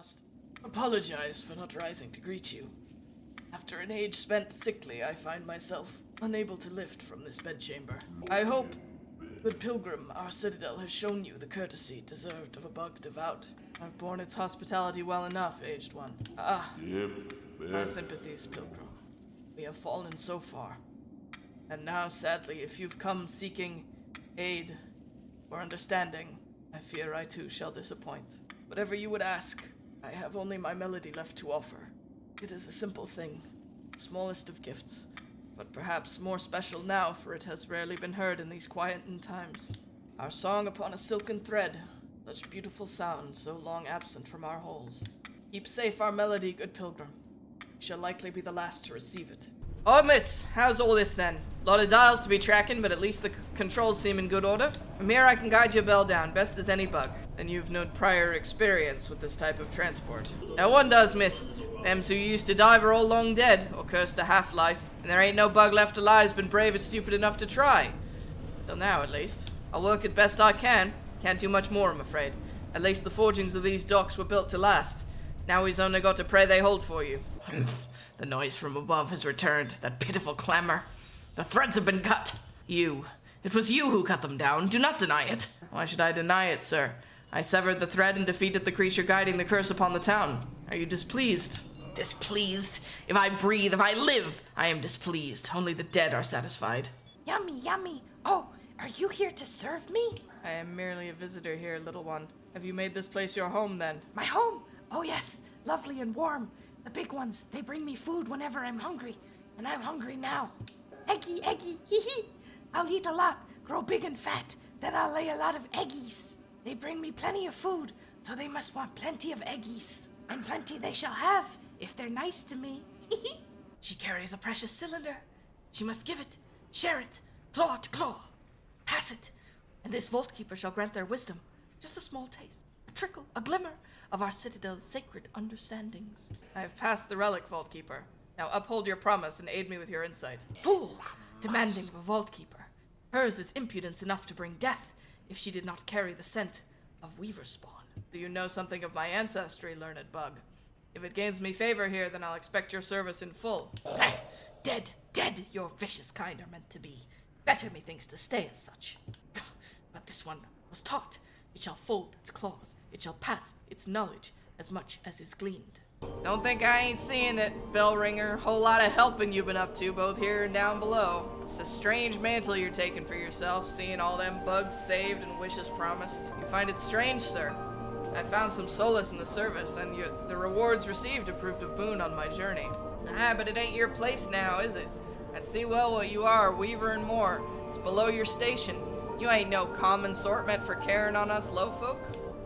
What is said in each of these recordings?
must apologize for not rising to greet you. After an age spent sickly, I find myself unable to lift from this bedchamber. I hope, good pilgrim, our citadel has shown you the courtesy deserved of a bug devout. I've borne its hospitality well enough, aged one. My sympathies, pilgrim. We have fallen so far. And now, sadly, if you've come seeking aid or understanding, I fear I too shall disappoint. Whatever you would ask, I have only my melody left to offer. It is a simple thing, smallest of gifts, but perhaps more special now, for it has rarely been heard in these quietened times. Our song upon a silken thread, such beautiful sound, so long absent from our halls. Keep safe our melody, good pilgrim. We shall likely be the last to receive it. Oh, miss, how's all this then? Lot of dials to be tracking, but at least the controls seem in good order. From here I can guide your bell down, best as any bug. Then you've no prior experience with this type of transport. No one does, miss. Thems who used to dive are all long dead, or cursed to half-life, and there ain't no bug left alive's been brave or stupid enough to try. Till now, at least. I'll work it best I can. Can't do much more, I'm afraid. At least the forgings of these docks were built to last. Now we've only got to pray they hold for you. The noise from above has returned, that pitiful clamor. The threads have been cut. You. It was you who cut them down. Do not deny it. Why should I deny it, sir? I severed the thread and defeated the creature guiding the curse upon the town. Are you displeased? Displeased? If I breathe, if I live, I am displeased. Only the dead are satisfied. Yummy, yummy. Oh, are you here to serve me? I am merely a visitor here, little one. Have you made this place your home, then? My home? Oh, yes. Lovely and warm. The big ones, they bring me food whenever I'm hungry. And I'm hungry now. Eggy, eggy, hee hee. I'll eat a lot, grow big and fat. Then I'll lay a lot of eggies. They bring me plenty of food, so they must want plenty of eggies. And plenty they shall have, if they're nice to me. She carries a precious cylinder. She must give it, share it, claw to claw. Pass it, and this vault keeper shall grant their wisdom. Just a small taste, a trickle, a glimmer of our citadel's sacred understandings. I have passed the relic, vault keeper. Now uphold your promise and aid me with your insight. Fool! Demanding of a vault keeper. Hers is impudence enough to bring death if she did not carry the scent of weaver spawn. Do you know something of my ancestry, learned bug? If it gains me favor here, then I'll expect your service in full. Dead, dead, your vicious kind are meant to be. Better methinks to stay as such. But this one was taught. It shall fold its claws. It shall pass its knowledge as much as is gleaned. Don't think I ain't seeing it, bell ringer. Whole lot of helping you've been up to, both here and down below. It's a strange mantle you're taking for yourself, seeing all them bugs saved and wishes promised. You find it strange, sir? I found some solace in the service, and the rewards received have proved a boon on my journey. But it ain't your place now, is it? I see well what you are, weaver and more. It's below your station. You ain't no common sort meant for caring on us low folk.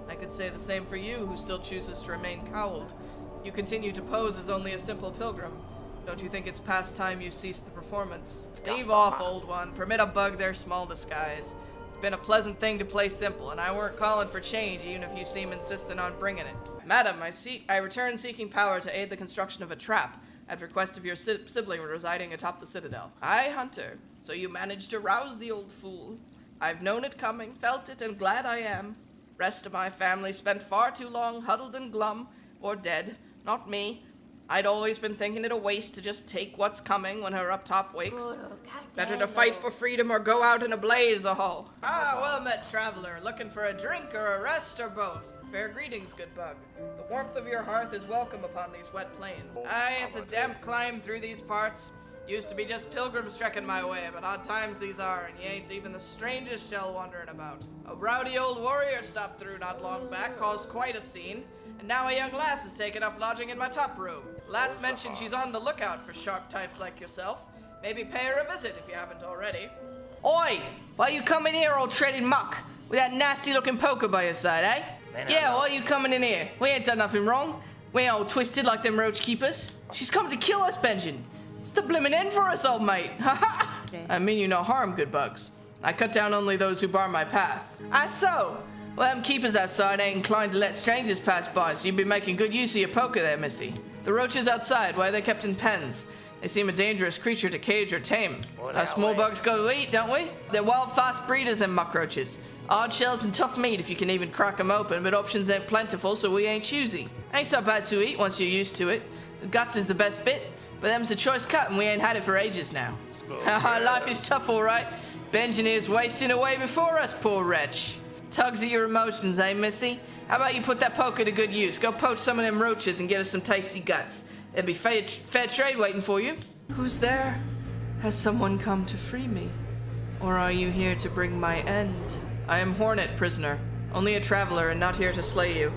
I could say the same for you, who still chooses to remain cowled. You continue to pose as only a simple pilgrim. Don't you think it's past time you ceased the performance? Leave off, old one. Permit a bug their small disguise. It's been a pleasant thing to play simple, and I weren't calling for change, even if you seem insistent on bringing it. Madam, I return seeking power to aid the construction of a trap, at request of your sibling residing atop the citadel. Aye, Hunter. So you managed to rouse the old fool. I've known it coming, felt it, and glad I am. Rest of my family spent far too long huddled and glum, or dead. Not me. I'd always been thinking it a waste to just take what's coming when her up top wakes. Better to fight for freedom or go out in a blaze, aho. Well met, traveler. Looking for a drink or a rest or both. Fair greetings, good bug. The warmth of your hearth is welcome upon these wet plains. Aye, it's a damp climb through these parts. Used to be just pilgrims trekking my way, but odd times these are, and ye ain't even the strangest shell wandering about. A rowdy old warrior stopped through not long back, caused quite a scene, and now a young lass has taken up lodging in my top room. Last mentioned she's on the lookout for sharp types like yourself. Maybe pay her a visit if you haven't already. Oi! Why you coming here all treading muck, with that nasty-looking poker by your side, eh? Yeah, why you coming in here? We ain't done nothing wrong. We ain't all twisted like them roach keepers. She's come to kill us, Benjin. It's the blimmin' end for us, old mate. Ha ha! I mean you no harm, good bugs. I cut down only those who bar my path. So? Well, them keepers outside ain't inclined to let strangers pass by, so you'd be making good use of your poker there, missy. The roaches outside, why are they kept in pens? They seem a dangerous creature to cage or tame. Us small bugs go to eat, don't we? They're wild, fast breeders, them muck roaches. Hard shells and tough meat if you can even crack 'em open, but options ain't plentiful, so we ain't choosy. Ain't so bad to eat once you're used to it. The guts is the best bit, but them's a choice cut and we ain't had it for ages now. Haha, life is tough, alright. Benjin is wasting away before us, poor wretch. Tugs at your emotions, eh, missy? How about you put that poker to good use? Go poach some of them roaches and get us some tasty guts. There'll be fair trade waiting for you. Who's there? Has someone come to free me? Or are you here to bring my end? I am Hornet, prisoner. Only a traveler and not here to slay you.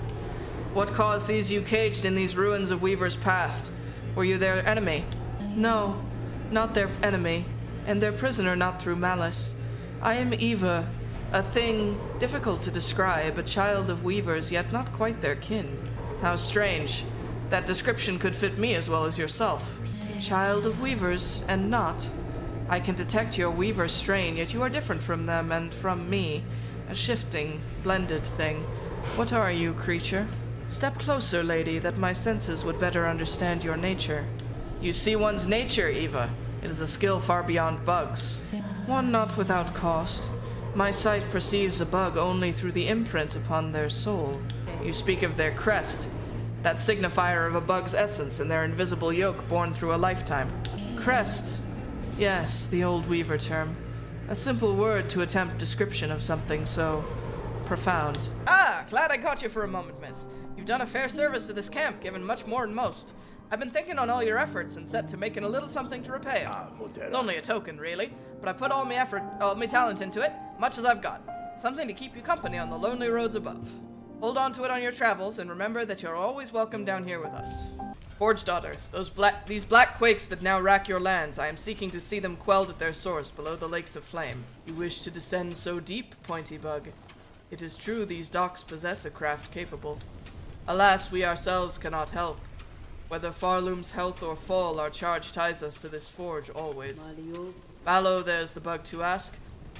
What cause sees you caged in these ruins of Weaver's past? Were you their enemy? No, not their enemy, and their prisoner not through malice. I am Eva, a thing difficult to describe, a child of Weavers, yet not quite their kin. How strange. That description could fit me as well as yourself. Child of Weavers, and not. I can detect your Weaver strain, yet you are different from them and from me. A shifting, blended thing. What are you, creature? Step closer, lady, that my senses would better understand your nature. You see one's nature, Eva. It is a skill far beyond bugs. One not without cost. My sight perceives a bug only through the imprint upon their soul. You speak of their crest, that signifier of a bug's essence and their invisible yoke born through a lifetime. Crest. Yes, the old Weaver term. A simple word to attempt description of something so profound. Ah, glad I caught you for a moment, miss. You've done a fair service to this camp, given much more than most. I've been thinking on all your efforts and set to making a little something to repay it. It's only a token, really, but I put all my talent into it, much as I've got. Something to keep you company on the lonely roads above. Hold on to it on your travels, and remember that you're always welcome down here with us. Forge daughter, these black quakes that now rack your lands, I am seeking to see them quelled at their source below the lakes of flame. You wish to descend so deep, pointy bug. It is true these docks possess a craft capable. Alas, we ourselves cannot help. Whether Farloom's health or fall, our charge ties us to this forge always. Ballow, there's the bug to ask,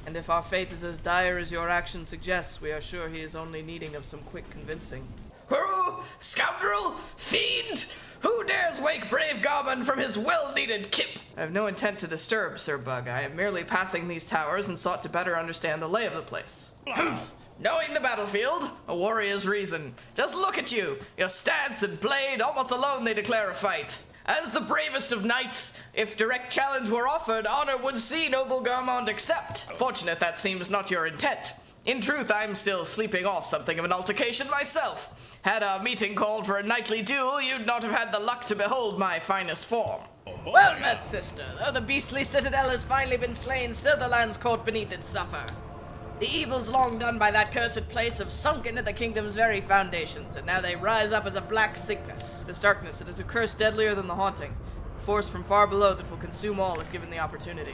and if our fate is as dire as your action suggests, we are sure he is only needing of some quick convincing. Who? Scoundrel? Fiend? Who dares wake brave Garmond from his well-needed kip? I have no intent to disturb, Sir Bug. I am merely passing these towers and sought to better understand the lay of the place. Knowing the battlefield, a warrior's reason. Just look at you. Your stance and blade, almost alone they declare a fight. As the bravest of knights, if direct challenge were offered, honor would see noble Garmond accept. Fortunate that seems not your intent. In truth, I'm still sleeping off something of an altercation myself. Had our meeting called for a knightly duel, you'd not have had the luck to behold my finest form. Well met, sister. Though the beastly citadel has finally been slain, still the lands caught beneath it suffer. The evils long done by that cursed place have sunk into the kingdom's very foundations, and now they rise up as a black sickness. This darkness, it is a curse deadlier than the haunting. A force from far below that will consume all if given the opportunity.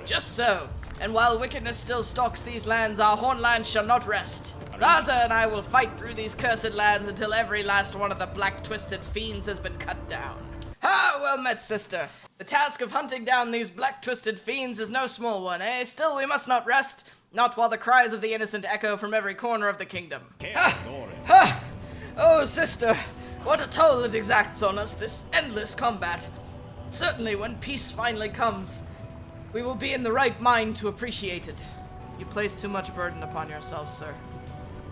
Just so. And while wickedness still stalks these lands, our Hornlands shall not rest. Raza and I will fight through these cursed lands until every last one of the black twisted fiends has been cut down. Ah, well met, sister. The task of hunting down these black twisted fiends is no small one, eh? Still, we must not rest. Not while the cries of the innocent echo from every corner of the kingdom. Oh, sister, what a toll it exacts on us, this endless combat. Certainly, when peace finally comes, we will be in the right mind to appreciate it. You place too much burden upon yourself, sir.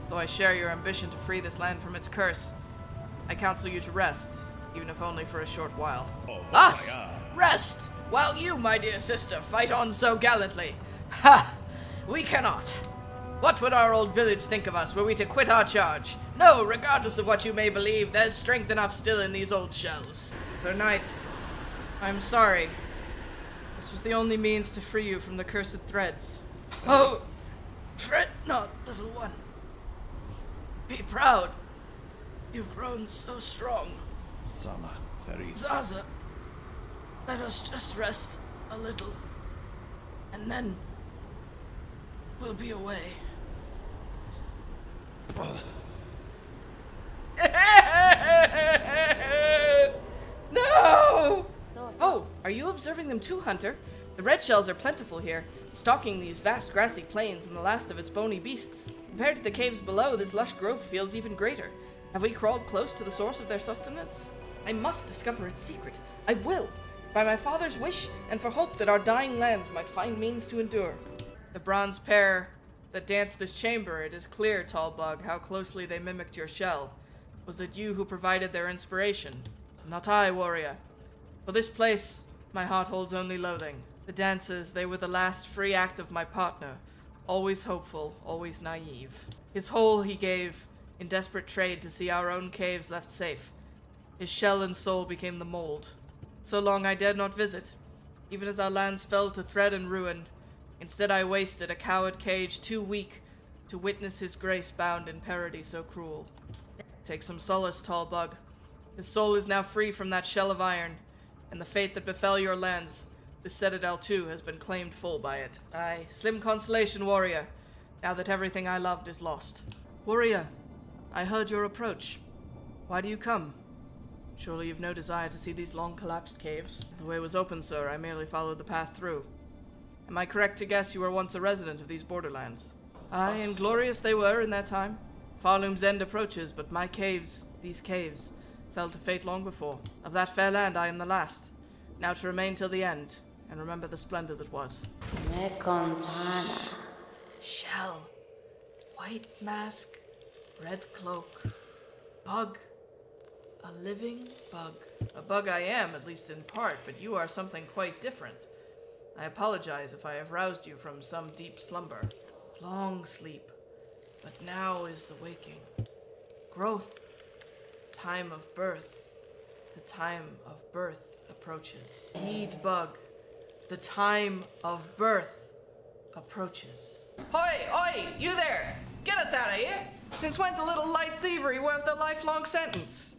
Though I share your ambition to free this land from its curse, I counsel you to rest, even if only for a short while. Us? Rest, while you, my dear sister, fight on so gallantly. Ha! We cannot. What would our old village think of us were we to quit our charge? No, regardless of what you may believe, there's strength enough still in these old shells. Sir Knight, I'm sorry. This was the only means to free you from the cursed threads. Oh, fret not, little one. Be proud. You've grown so strong. Zaza, let us just rest a little, and then we'll be away. No! Oh, are you observing them too, Hunter? The red shells are plentiful here, stalking these vast grassy plains and the last of its bony beasts. Compared to the caves below, this lush growth feels even greater. Have we crawled close to the source of their sustenance? I must discover its secret. I will, by my father's wish, and for hope that our dying lands might find means to endure. The bronze pair that danced this chamber, it is clear, tall bug, how closely they mimicked your shell. Was it you who provided their inspiration? Not I, warrior. For this place, my heart holds only loathing. The dances, they were the last free act of my partner. Always hopeful, always naive. His whole he gave, in desperate trade to see our own caves left safe. His shell and soul became the mold. So long I dared not visit, even as our lands fell to thread and ruin. Instead I wasted a coward cage too weak to witness his grace bound in parody so cruel. Take some solace, tall bug. His soul is now free from that shell of iron, and the fate that befell your lands, this citadel too has been claimed full by it. Aye, slim consolation, warrior, now that everything I loved is lost. Warrior, I heard your approach. Why do you come? Surely you've no desire to see these long collapsed caves? The way was open, sir. I merely followed the path through. Am I correct to guess you were once a resident of these borderlands? Aye, and glorious they were in that time. Farloom's end approaches, but my caves, these caves, fell to fate long before. Of that fair land I am the last, now to remain till the end, and remember the splendor that was. Mecontana. Shell, white mask, red cloak, bug, a living bug. A bug I am, at least in part, but you are something quite different. I apologize if I have roused you from some deep slumber. Long sleep, but now is the waking. Growth, time of birth. The time of birth approaches. Heed, bug. The time of birth approaches. Hoi, oi, you there! Get us out of here! Since when's a little light thievery worth a lifelong sentence?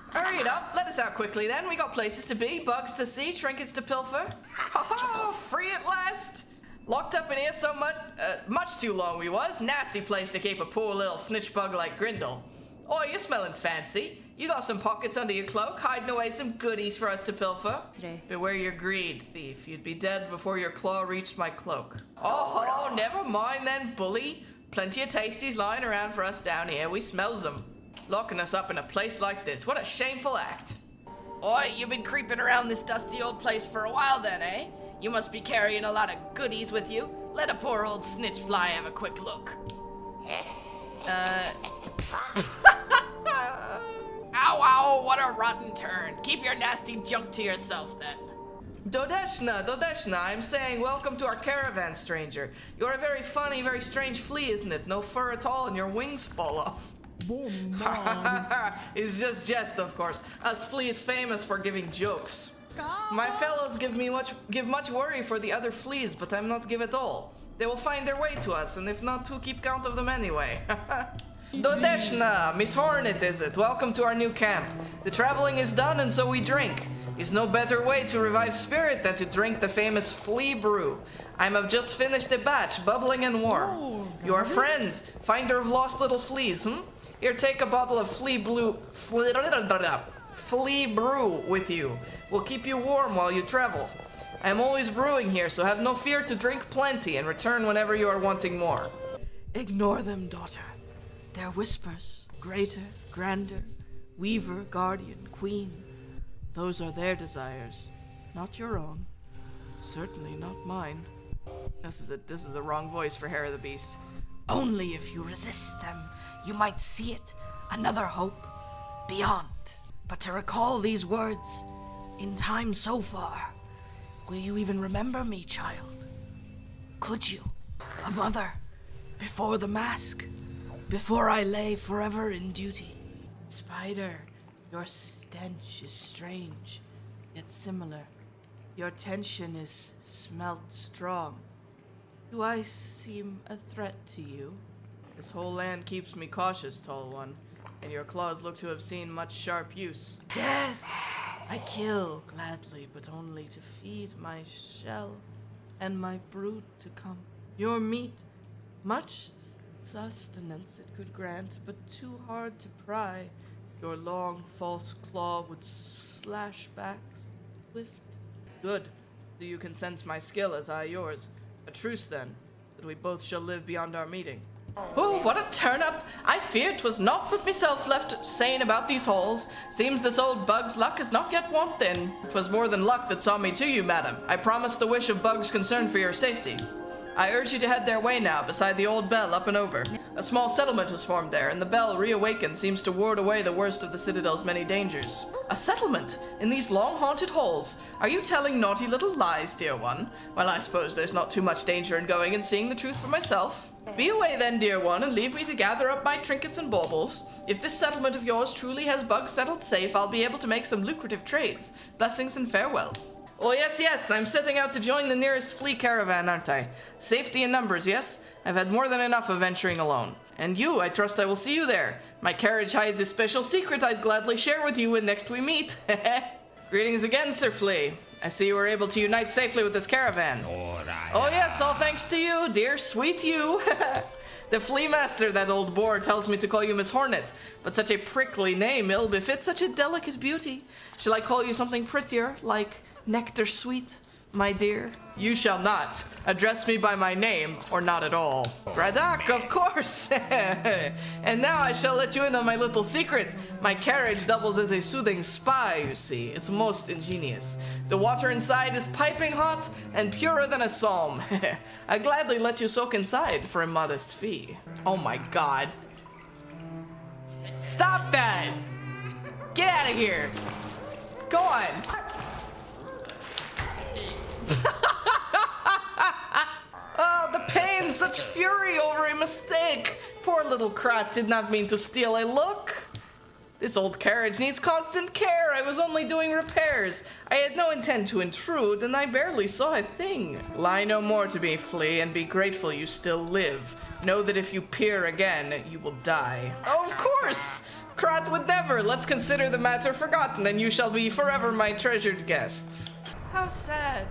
Hurry it up, let us out quickly then. We got places to be, bugs to see, trinkets to pilfer. Oh, free at last! Locked up in here so much too long we was. Nasty place to keep a poor little snitch bug like Grindle. Oh, you're smelling fancy. You got some pockets under your cloak, hiding away some goodies for us to pilfer. Beware your greed, thief. You'd be dead before your claw reached my cloak. Oh, never mind then, bully. Plenty of tasties lying around for us down here. We smells them. Locking us up in a place like this. What a shameful act. Oi, you've been creeping around this dusty old place for a while then, eh? You must be carrying a lot of goodies with you. Let a poor old snitch fly have a quick look. Ow, what a rotten turn. Keep your nasty junk to yourself then. Dodeshna, I'm saying welcome to our caravan, stranger. You're a very funny, very strange flea, isn't it? No fur at all and your wings fall off. It's just jest, of course. Us fleas famous for giving jokes. My fellows give much worry for the other fleas, but I'm not give at all. They will find their way to us, and if not to, keep count of them anyway. Dodeshna, Miss Hornet is it? Welcome to our new camp. The traveling is done, and so we drink. Is no better way to revive spirit than to drink the famous flea brew. I'm have just finished a batch, bubbling and warm. Your friend, finder of lost little fleas, Here, take a bottle of flea brew with you. Will keep you warm while you travel. I am always brewing here, so have no fear to drink plenty and return whenever you are wanting more. Ignore them, daughter. Their whispers, greater, grander, weaver, guardian, queen. Those are their desires, not your own. Certainly not mine. This is the wrong voice for Herrah the Beast. Only if you resist them, you might see it, another hope, beyond. But to recall these words, in time so far, will you even remember me, child? Could you? A mother, before the mask, before I lay forever in duty. Spider, your stench is strange, yet similar. Your tension is smelt strong. Do I seem a threat to you? This whole land keeps me cautious, tall one, and your claws look to have seen much sharp use. Yes, I kill gladly, but only to feed my shell and my brood to come. Your meat, much sustenance it could grant, but too hard to pry. Your long, false claw would slash back swift. Good. Do you can sense my skill as I yours? A truce, then, that we both shall live beyond our meeting. Oh, what a turn-up! I fear 'twas not but myself left sane about these halls. Seems this old bug's luck is not yet wanting. 'Twas more than luck that saw me to you, madam. I promised the wish of bugs concerned for your safety. I urge you to head their way now, beside the old bell up and over. A small settlement has formed there, and the bell, reawakened, seems to ward away the worst of the Citadel's many dangers. A settlement? In these long haunted halls? Are you telling naughty little lies, dear one? Well, I suppose there's not too much danger in going and seeing the truth for myself. Be away then, dear one, and leave me to gather up my trinkets and baubles. If this settlement of yours truly has bugs settled safe, I'll be able to make some lucrative trades. Blessings and farewell. Oh, yes, I'm setting out to join the nearest flea caravan, aren't I? Safety in numbers, yes? I've had more than enough of venturing alone. And you, I trust I will see you there. My carriage hides a special secret I'd gladly share with you when next we meet. Greetings again, Sir Flea. I see you were able to unite safely with this caravan. Oh yes, all thanks to you, dear sweet you. The Flea Master, that old boar, tells me to call you Miss Hornet, but such a prickly name ill befits such a delicate beauty. Shall I call you something prettier, like Nectar Sweet, my dear? You shall not address me by my name, or not at all. Braddock, of course! And now I shall let you in on my little secret. My carriage doubles as a soothing spa, you see. It's most ingenious. The water inside is piping hot and purer than a psalm. I gladly let you soak inside for a modest fee. Oh my god. Stop that! Get out of here! Go on! Oh, the pain, such fury over a mistake. Poor little Kratt did not mean to steal a look. This old carriage needs constant care. I was only doing repairs. I had no intent to intrude, and I barely saw a thing. Lie no more to me, Flea, and be grateful you still live. Know that if you peer again, you will die. Oh, of course! Kratt would never. Let's consider the matter forgotten, and you shall be forever my treasured guest. How sad.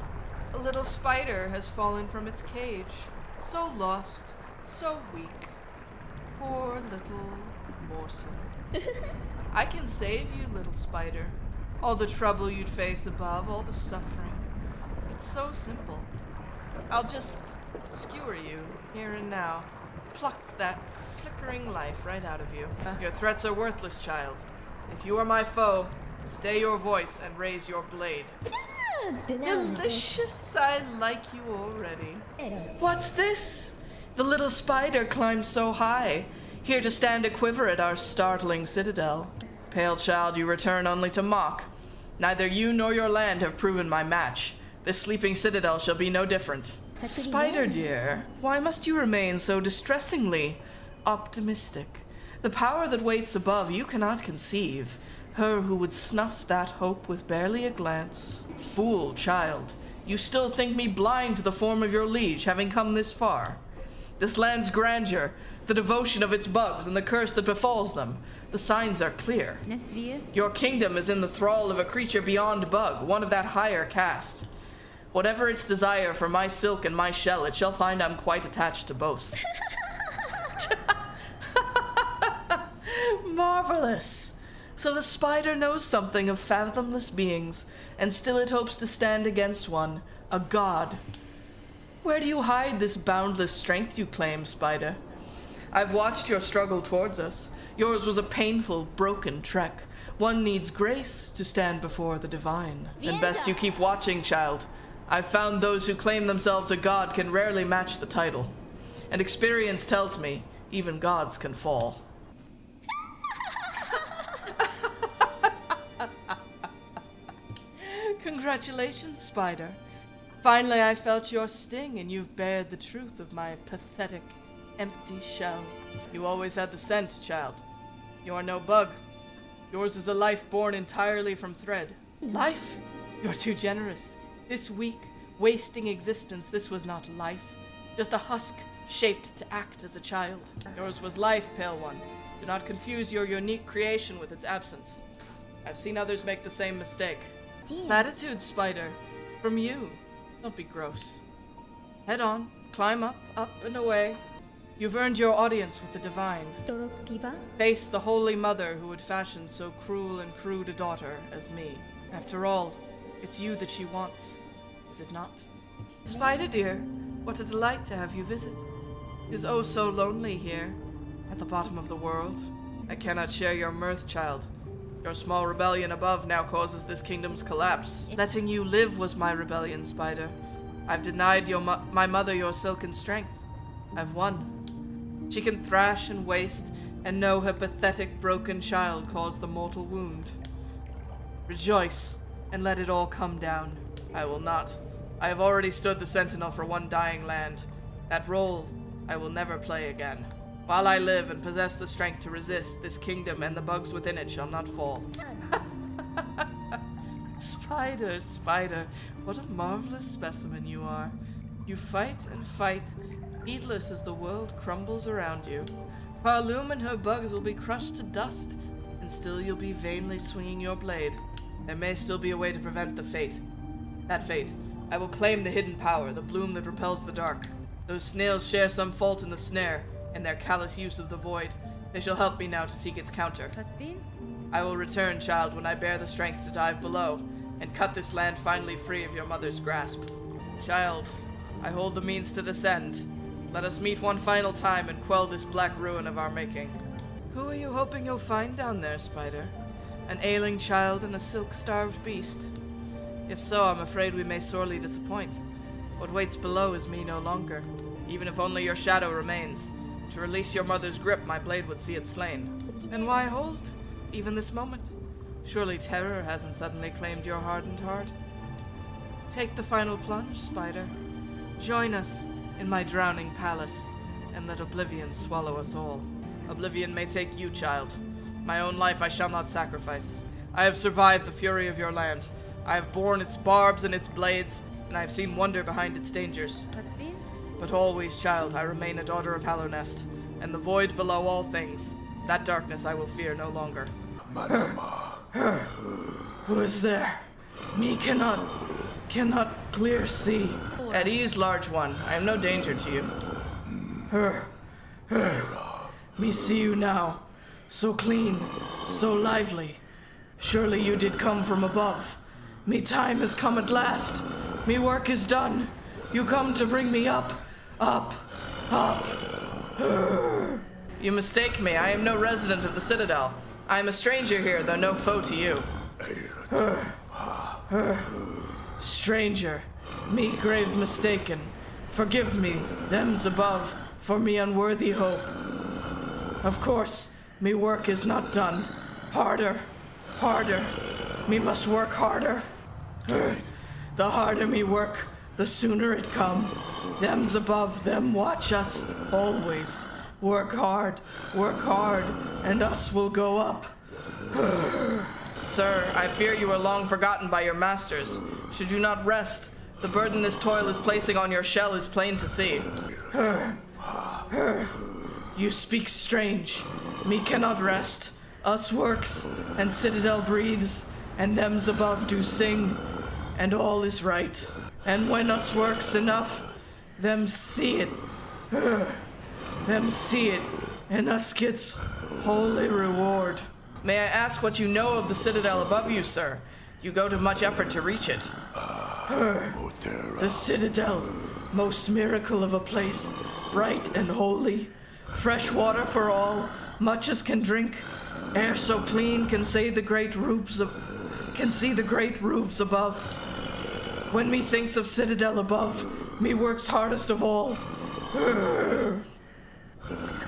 A little spider has fallen from its cage. So lost, so weak. Poor little morsel. I can save you, little spider. All the trouble you'd face above, all the suffering. It's so simple. I'll just skewer you, here and now. Pluck that flickering life right out of you. Your threats are worthless, child. If you are my foe, stay your voice and raise your blade. Delicious, I like you already. What's this? The little spider climbed so high, here to stand a quiver at our startling citadel. Pale child, you return only to mock. Neither you nor your land have proven my match. This sleeping citadel shall be no different. Spider dear, why must you remain so distressingly optimistic? The power that waits above you cannot conceive. Her who would snuff that hope with barely a glance. Fool, child, you still think me blind to the form of your liege, having come this far. This land's grandeur, the devotion of its bugs, and the curse that befalls them, the signs are clear. Your kingdom is in the thrall of a creature beyond bug, one of that higher caste. Whatever its desire for my silk and my shell, it shall find I'm quite attached to both. Marvelous! So the spider knows something of fathomless beings, and still it hopes to stand against one, a god. Where do you hide this boundless strength you claim, spider? I've watched your struggle towards us. Yours was a painful, broken trek. One needs grace to stand before the divine. And best you keep watching, child. I've found those who claim themselves a god can rarely match the title. And experience tells me, even gods can fall. Congratulations, Spider. Finally I felt your sting, and you've bared the truth of my pathetic, empty shell. You always had the scent, child. You're no bug. Yours is a life born entirely from thread. Life? You're too generous. This weak, wasting existence, this was not life. Just a husk shaped to act as a child. Yours was life, Pale One. Do not confuse your unique creation with its absence. I've seen others make the same mistake. Latitude, Spider. From you. Don't be gross. Head on. Climb up, up and away. You've earned your audience with the divine. Face the Holy Mother who would fashion so cruel and crude a daughter as me. After all, it's you that she wants, is it not? Spider dear, what a delight to have you visit. It is oh so lonely here, at the bottom of the world. I cannot share your mirth, child. Your small rebellion above now causes this kingdom's collapse. Letting you live was my rebellion, Spider. I've denied my mother your silken strength. I've won. She can thrash and waste, and know her pathetic broken child caused the mortal wound. Rejoice, and let it all come down. I will not. I have already stood the sentinel for one dying land. That role I will never play again. While I live and possess the strength to resist, this kingdom and the bugs within it shall not fall. Spider, Spider, what a marvelous specimen you are. You fight and fight, heedless as the world crumbles around you. Loam and her bugs will be crushed to dust, and still you'll be vainly swinging your blade. There may still be a way to prevent that fate. I will claim the hidden power, the bloom that repels the dark. Those snails share some fault in the snare, and their callous use of the void. They shall help me now to seek its counter. I will return, child, when I bear the strength to dive below, and cut this land finally free of your mother's grasp. Child, I hold the means to descend. Let us meet one final time and quell this black ruin of our making. Who are you hoping you'll find down there, Spider? An ailing child and a silk-starved beast? If so, I'm afraid we may sorely disappoint. What waits below is me no longer. Even if only your shadow remains. To release your mother's grip, my blade would see it slain. And why hold, even this moment? Surely terror hasn't suddenly claimed your hardened heart. Take the final plunge, Spider. Join us in my drowning palace, and let oblivion swallow us all. Oblivion may take you, child. My own life I shall not sacrifice. I have survived the fury of your land. I have borne its barbs and its blades, and I have seen wonder behind its dangers. But always, child, I remain a daughter of Hallownest, and the void below all things. That darkness I will fear no longer. Who is there? Me cannot clear see. At ease, large one. I am no danger to you. Me see you now. So clean, so lively. Surely you did come from above. Me time has come at last. Me work is done. You come to bring me up. Up. You mistake me. I am no resident of the Citadel. I am a stranger here, though no foe to you. Stranger, me grave mistaken. Forgive me, them's above, for me unworthy hope. Of course, me work is not done. Harder. Me must work harder. The harder me work, the sooner it come. Them's above, them watch us, always. Work hard, and us will go up. Sir, I fear you are long forgotten by your masters. Should you not rest, the burden this toil is placing on your shell is plain to see. You speak strange. Me cannot rest. Us works, and Citadel breathes, and them's above do sing, and all is right. And when us works enough, them see it. Them see it, and us gets holy reward. May I ask what you know of the Citadel above you, sir? You go to much effort to reach it. The Citadel, most miracle of a place, bright and holy. Fresh water for all, much as can drink. Air so clean can see the great roofs above. When me thinks of Citadel above, me works hardest of all.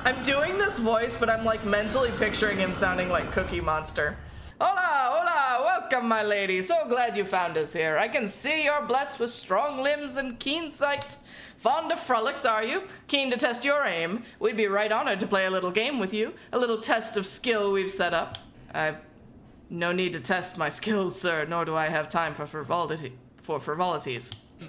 I'm doing this voice, but I'm like mentally picturing him sounding like Cookie Monster. Hola, welcome my lady. So glad you found us here. I can see you're blessed with strong limbs and keen sight. Fond of frolics, are you? Keen to test your aim? We'd be right honored to play a little game with you. A little test of skill we've set up. I've no need to test my skills, sir, nor do I have time for frivolities.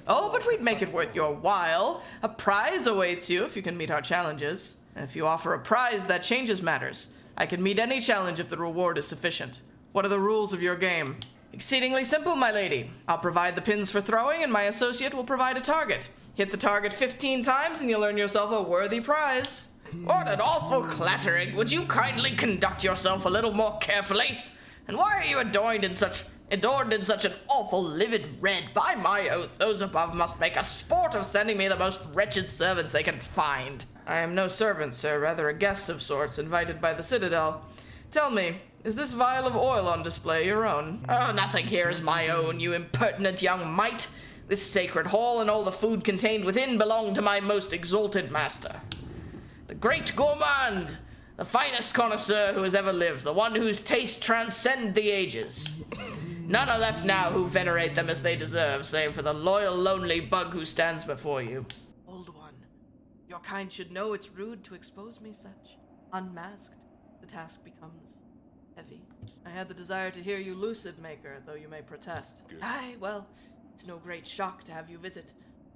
Oh, but we'd make it worth your while. A prize awaits you if you can meet our challenges. And if you offer a prize, that changes matters. I can meet any challenge if the reward is sufficient. What are the rules of your game? Exceedingly simple, my lady. I'll provide the pins for throwing, and my associate will provide a target. Hit the target 15 times, and you'll earn yourself a worthy prize. What an awful clattering! Would you kindly conduct yourself a little more carefully? And why are you adorned in such an awful livid red? By my oath, those above must make a sport of sending me the most wretched servants they can find. I am no servant, sir, rather a guest of sorts, invited by the Citadel. Tell me, is this vial of oil on display your own? Oh, nothing here is my own, you impertinent young mite. This sacred hall and all the food contained within belong to my most exalted master, the great gourmand, the finest connoisseur who has ever lived, the one whose taste transcends the ages. None are left now who venerate them as they deserve, save for the loyal, lonely bug who stands before you. Old one, your kind should know it's rude to expose me such. Unmasked, the task becomes heavy. I had the desire to hear you lucid, Maker, though you may protest. Good. Aye, well, it's no great shock to have you visit.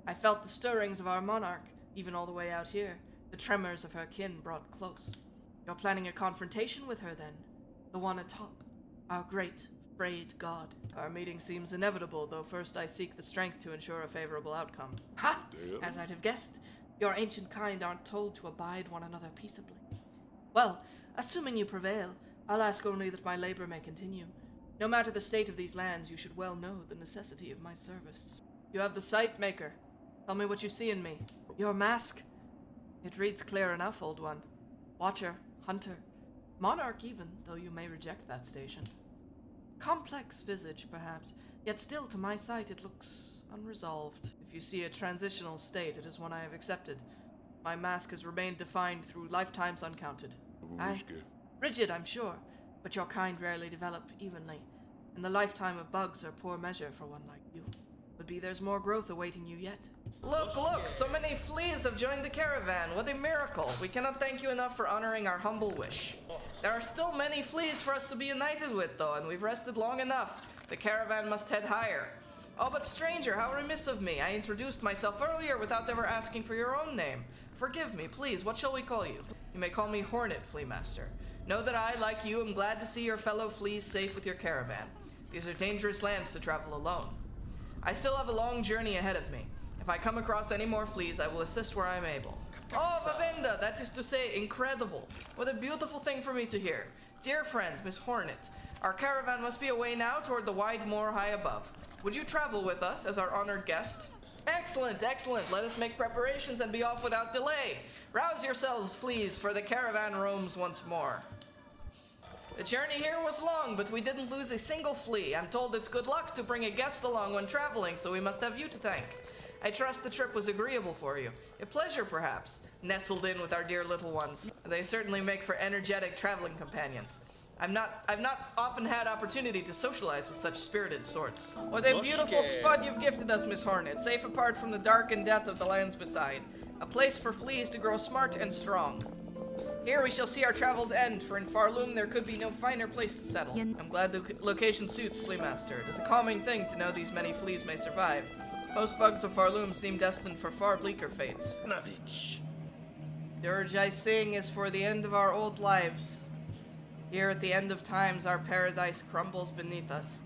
I felt the stirrings of our monarch, even all the way out here. The tremors of her kin brought close. You're planning a confrontation with her, then? The one atop, our great, frayed god. Our meeting seems inevitable, though first I seek the strength to ensure a favorable outcome. Ha! As I'd have guessed, your ancient kind aren't told to abide one another peaceably. Well, assuming you prevail, I'll ask only that my labor may continue. No matter the state of these lands, you should well know the necessity of my service. You have the sight, Maker. Tell me what you see in me. Your mask. It reads clear enough, old one. Watcher, hunter, monarch even, though you may reject that station. Complex visage, perhaps, yet still to my sight it looks unresolved. If you see a transitional state, it is one I have accepted. My mask has remained defined through lifetimes uncounted. Aye, rigid, I'm sure, but your kind rarely develop evenly, and the lifetime of bugs are poor measure for one like you. Would be there's more growth awaiting you yet. Look, so many fleas have joined the caravan. What a miracle. We cannot thank you enough for honoring our humble wish. There are still many fleas for us to be united with, though, and we've rested long enough. The caravan must head higher. Oh, but stranger, how remiss of me. I introduced myself earlier without ever asking for your own name. Forgive me, please. What shall we call you? You may call me Hornet, Fleamaster. Know that I, like you, am glad to see your fellow fleas safe with your caravan. These are dangerous lands to travel alone. I still have a long journey ahead of me. If I come across any more fleas, I will assist where I am able. Oh, Bavenda, that is to say, incredible. What a beautiful thing for me to hear. Dear friend, Miss Hornet, our caravan must be away now toward the wide moor high above. Would you travel with us as our honored guest? Excellent. Let us make preparations and be off without delay. Rouse yourselves, fleas, for the caravan roams once more. The journey here was long, but we didn't lose a single flea. I'm told it's good luck to bring a guest along when traveling, so we must have you to thank. I trust the trip was agreeable for you. A pleasure, perhaps, nestled in with our dear little ones. They certainly make for energetic traveling companions. I've not often had opportunity to socialize with such spirited sorts. What a beautiful spot you've gifted us, Miss Hornet, safe apart from the dark and death of the lands beside. A place for fleas to grow smart and strong. Here we shall see our travels end, for in Farloom there could be no finer place to settle. I'm glad the location suits, Fleamaster. It is a calming thing to know these many fleas may survive. Most bugs of Farloom seem destined for far bleaker fates. Dirge I sing is for the end of our old lives. Here at the end of times our paradise crumbles beneath us.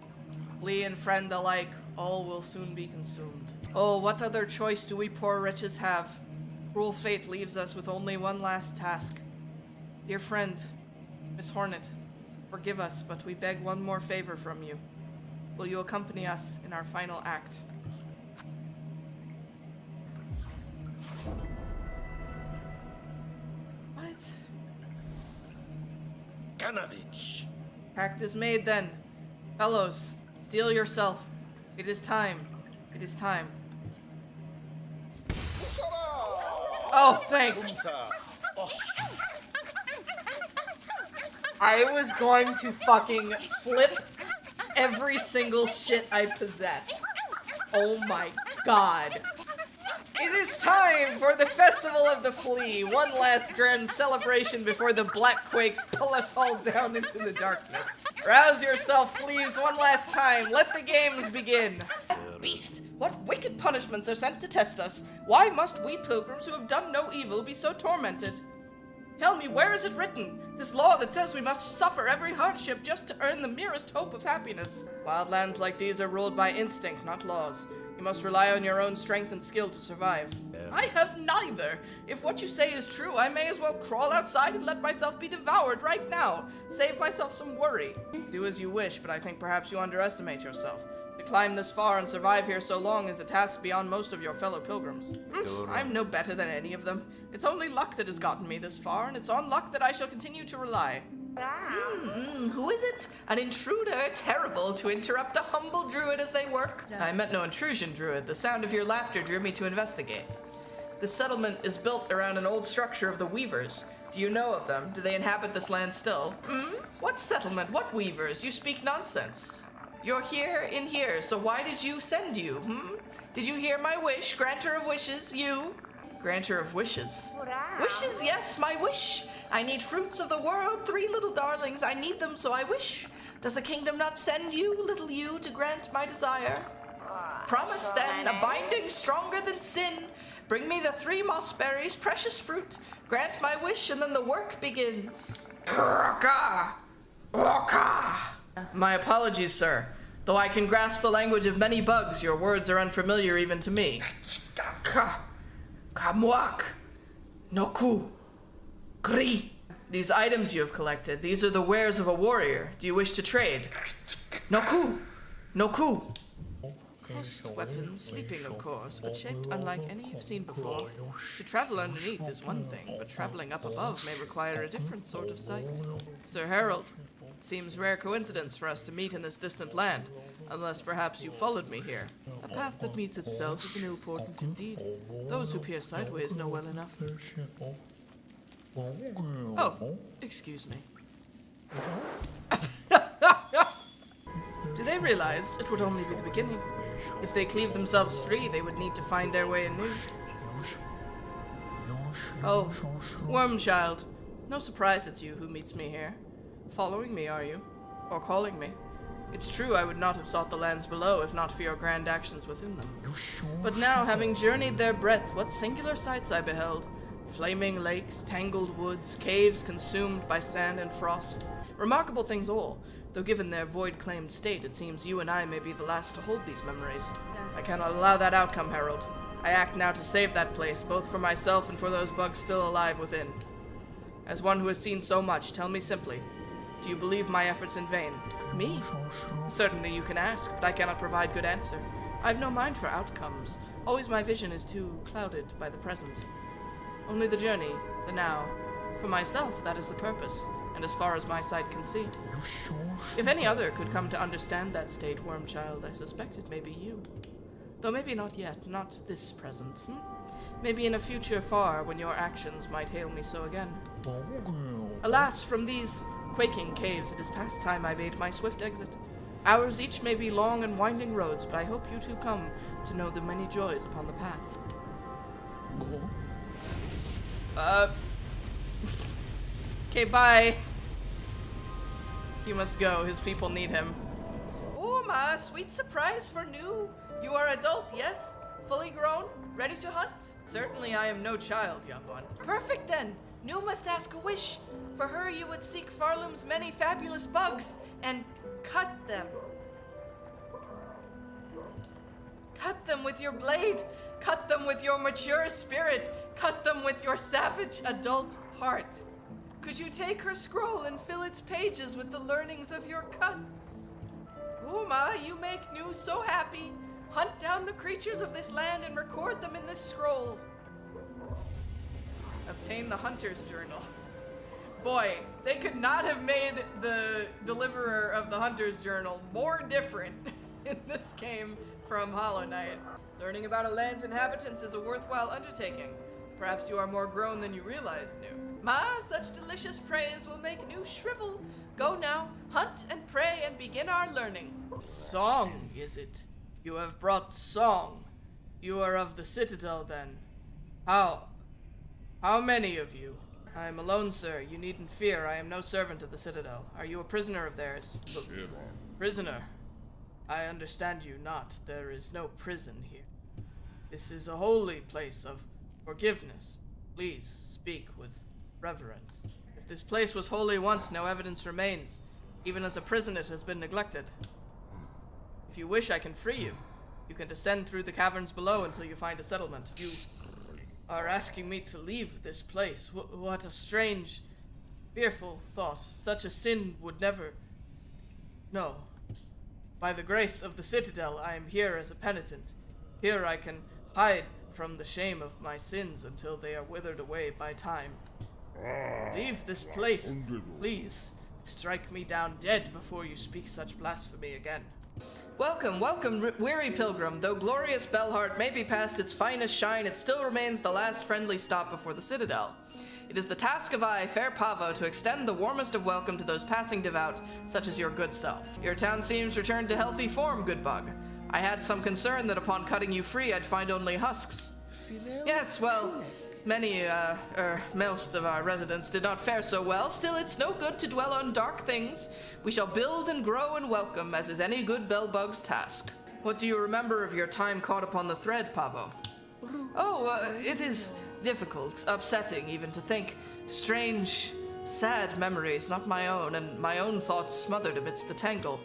Flea and friend alike, all will soon be consumed. Oh, what other choice do we poor wretches have? Cruel fate leaves us with only one last task. Dear friend, Miss Hornet, forgive us, but we beg one more favor from you. Will you accompany us in our final act? What? Kanovich. Pact is made then. Fellows, steel yourself. It is time. It is time. Oh, thank you. I was going to fucking flip every single shit I possess. Oh my god. It is time for the Festival of the Flea, one last grand celebration before the Black Quakes pull us all down into the darkness. Rouse yourself, fleas, one last time. Let the games begin. Beast, what wicked punishments are sent to test us? Why must we pilgrims who have done no evil be so tormented? Tell me, where is it written? This law that says we must suffer every hardship just to earn the merest hope of happiness. Wildlands like these are ruled by instinct, not laws. You must rely on your own strength and skill to survive. I have neither. If what you say is true, I may as well crawl outside and let myself be devoured right now. Save myself some worry. Do as you wish, but I think perhaps you underestimate yourself. To climb this far and survive here so long is a task beyond most of your fellow pilgrims. I'm no better than any of them. It's only luck that has gotten me this far, and it's on luck that I shall continue to rely. Who is it? An intruder, terrible to interrupt a humble druid as they work. I meant no intrusion, druid. The sound of your laughter drew me to investigate. This settlement is built around an old structure of the weavers. Do you know of them? Do they inhabit this land still? What settlement? What weavers? You speak nonsense. You're here in here, so why did you send you? Did you hear my wish? Granter of wishes, you? Granter of wishes. Wishes, yes, my wish. I need fruits of the world, 3 little darlings. I need them, so I wish. Does the kingdom not send you, little you, to grant my desire? Promise then, a binding stronger than sin. Bring me the 3 moss berries, precious fruit. Grant my wish, and then the work begins. My apologies, sir. Though I can grasp the language of many bugs, your words are unfamiliar even to me. Kamwak. Noku. Gri. These items you have collected, these are the wares of a warrior. Do you wish to trade? Noku. Noku. Post weapons, sleeping of course, but shaped unlike any you've seen before. To travel underneath is one thing, but traveling up above may require a different sort of sight. Sir Harold, it seems rare coincidence for us to meet in this distant land, unless perhaps you followed me here. A path that meets itself is an ill portent indeed. Those who peer sideways know well enough. Oh, excuse me. Do they realize it would only be the beginning? If they cleave themselves free, they would need to find their way anew. Oh, Wormchild. No surprise it's you who meets me here. Following me, are you? Or calling me? It's true I would not have sought the lands below if not for your grand actions within them. But now, having journeyed their breadth, what singular sights I beheld. Flaming lakes, tangled woods, caves consumed by sand and frost. Remarkable things all, though given their void-claimed state, it seems you and I may be the last to hold these memories. I cannot allow that outcome, Harold. I act now to save that place, both for myself and for those bugs still alive within. As one who has seen so much, tell me simply, do you believe my efforts in vain? Me? Certainly you can ask, but I cannot provide good answer. I have no mind for outcomes. Always my vision is too clouded by the present. Only the journey, the now. For myself, that is the purpose, and as far as my sight can see. If any other could come to understand that state, Wormchild, I suspect it may be you. Though maybe not yet, not this present. Maybe in a future far, when your actions might hail me so again. Alas, from these quaking caves, it is past time I made my swift exit. Ours each may be long and winding roads, but I hope you too come to know the many joys upon the path. Okay, bye. He must go. His people need him. Oh, ma, sweet surprise for new. You are adult, yes? Fully grown? Ready to hunt? Certainly I am no child, young one. Perfect then. New must ask a wish. For her you would seek Farloom's many fabulous bugs and cut them. Cut them with your blade. Cut them with your mature spirit. Cut them with your savage adult heart. Could you take her scroll and fill its pages with the learnings of your cuts? Uma, you make New so happy. Hunt down the creatures of this land and record them in this scroll. Obtain the Hunter's Journal. Boy, they could not have made the deliverer of the Hunter's Journal more different in this game from Hollow Knight. Learning about a land's inhabitants is a worthwhile undertaking. Perhaps you are more grown than you realized, New. Ma, such delicious praise will make New shrivel. Go now, hunt and pray and begin our learning. Song, is it? You have brought song. You are of the Citadel, then. How many of you? I am alone, sir. You needn't fear. I am no servant of the Citadel. Are you a prisoner of theirs? Prisoner? I understand you not. There is no prison here. This is a holy place of forgiveness. Please speak with reverence. If this place was holy once, no evidence remains. Even as a prison, it has been neglected. If you wish, I can free you. You can descend through the caverns below until you find a settlement. You are asking me to leave this place. What a strange, fearful thought. Such a sin would never... No. By the grace of the Citadel, I am here as a penitent. Here I can hide from the shame of my sins until they are withered away by time. Leave this place, please. Strike me down dead before you speak such blasphemy again. Welcome, welcome, weary pilgrim. Though glorious Belheart may be past its finest shine, it still remains the last friendly stop before the Citadel. It is the task of I, fair Pavo, to extend the warmest of welcome to those passing devout, such as your good self. Your town seems returned to healthy form, good bug. I had some concern that upon cutting you free, I'd find only husks. Yes, well, most of our residents did not fare so well. Still, it's no good to dwell on dark things. We shall build and grow and welcome, as is any good bellbug's task. What do you remember of your time caught upon the thread, Pavo? It is difficult, upsetting even to think. Strange, sad memories, not my own, and my own thoughts smothered amidst the tangle.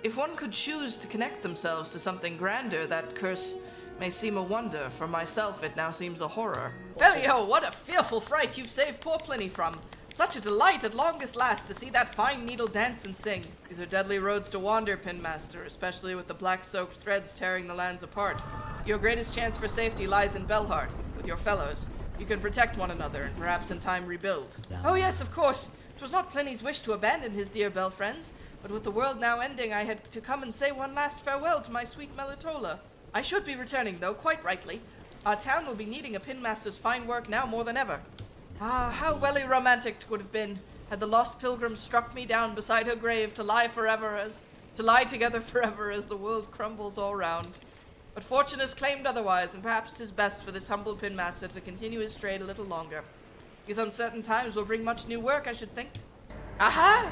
If one could choose to connect themselves to something grander, that curse may seem a wonder. For myself, it now seems a horror. Felio, what a fearful fright you've saved poor Plinney from. Such a delight at longest last to see that fine needle dance and sing. These are deadly roads to wander, Pinmaster, especially with the black-soaked threads tearing the lands apart. Your greatest chance for safety lies in Belheart, with your fellows. You can protect one another and perhaps in time rebuild. Oh yes, of course. 'Twas not Plinney's wish to abandon his dear bell friends, but with the world now ending, I had to come and say one last farewell to my sweet Melitola. I should be returning, though, quite rightly. Our town will be needing a Pinmaster's fine work now more than ever. Ah, how welly romantic 'twould have been had the lost pilgrim struck me down beside her grave to lie together forever as the world crumbles all round. But fortune has claimed otherwise, and perhaps 'tis best for this humble Pinmaster to continue his trade a little longer. These uncertain times will bring much new work, I should think. Aha!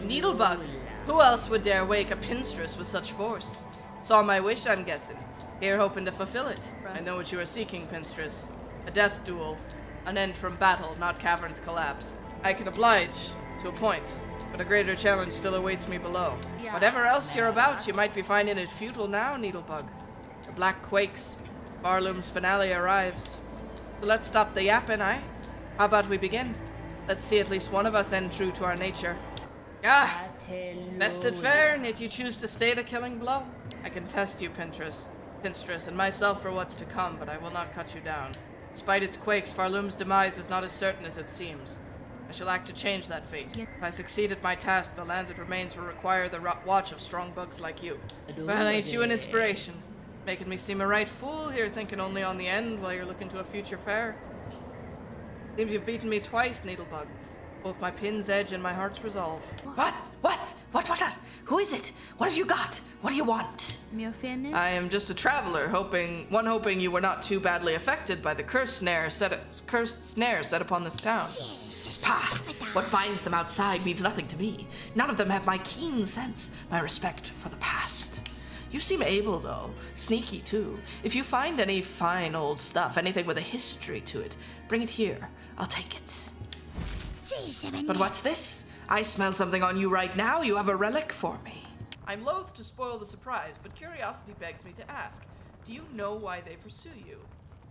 Needlebug! Who else would dare wake a Pinstress with such force? Saw my wish, I'm guessing. Here hoping to fulfill it. I know what you are seeking, Pinstress. A death duel. An end from battle, not cavern's collapse. I can oblige, to a point, but a greater challenge still awaits me below. Whatever else you're about, you might be finding it futile now, Needlebug. The black quakes. Barloom's finale arrives. So let's stop the yapping, aye? How about we begin? Let's see at least one of us end true to our nature. Ah! Bested fair, and yet you choose to stay the killing blow? I can test you, Pinstress, and myself for what's to come, but I will not cut you down. Despite its quakes, Farloom's demise is not as certain as it seems. I shall act to change that fate. If I succeed at my task, the land that remains will require the watch of strong bugs like you. Well, ain't you an inspiration? Making me seem a right fool here, thinking only on the end while you're looking to a future fair. Seems you've beaten me twice, Needlebug. Both my pin's edge and my heart's resolve. What? Who is it? What have you got? What do you want? I am just a traveler, hoping you were not too badly affected by the cursed snare set upon this town. Pah! What binds them outside means nothing to me. None of them have my keen sense, my respect for the past. You seem able, though. Sneaky, too. If you find any fine old stuff, anything with a history to it, bring it here. I'll take it. But what's this? I smell something on you right now. You have a relic for me. I'm loath to spoil the surprise, but curiosity begs me to ask. Do you know why they pursue you?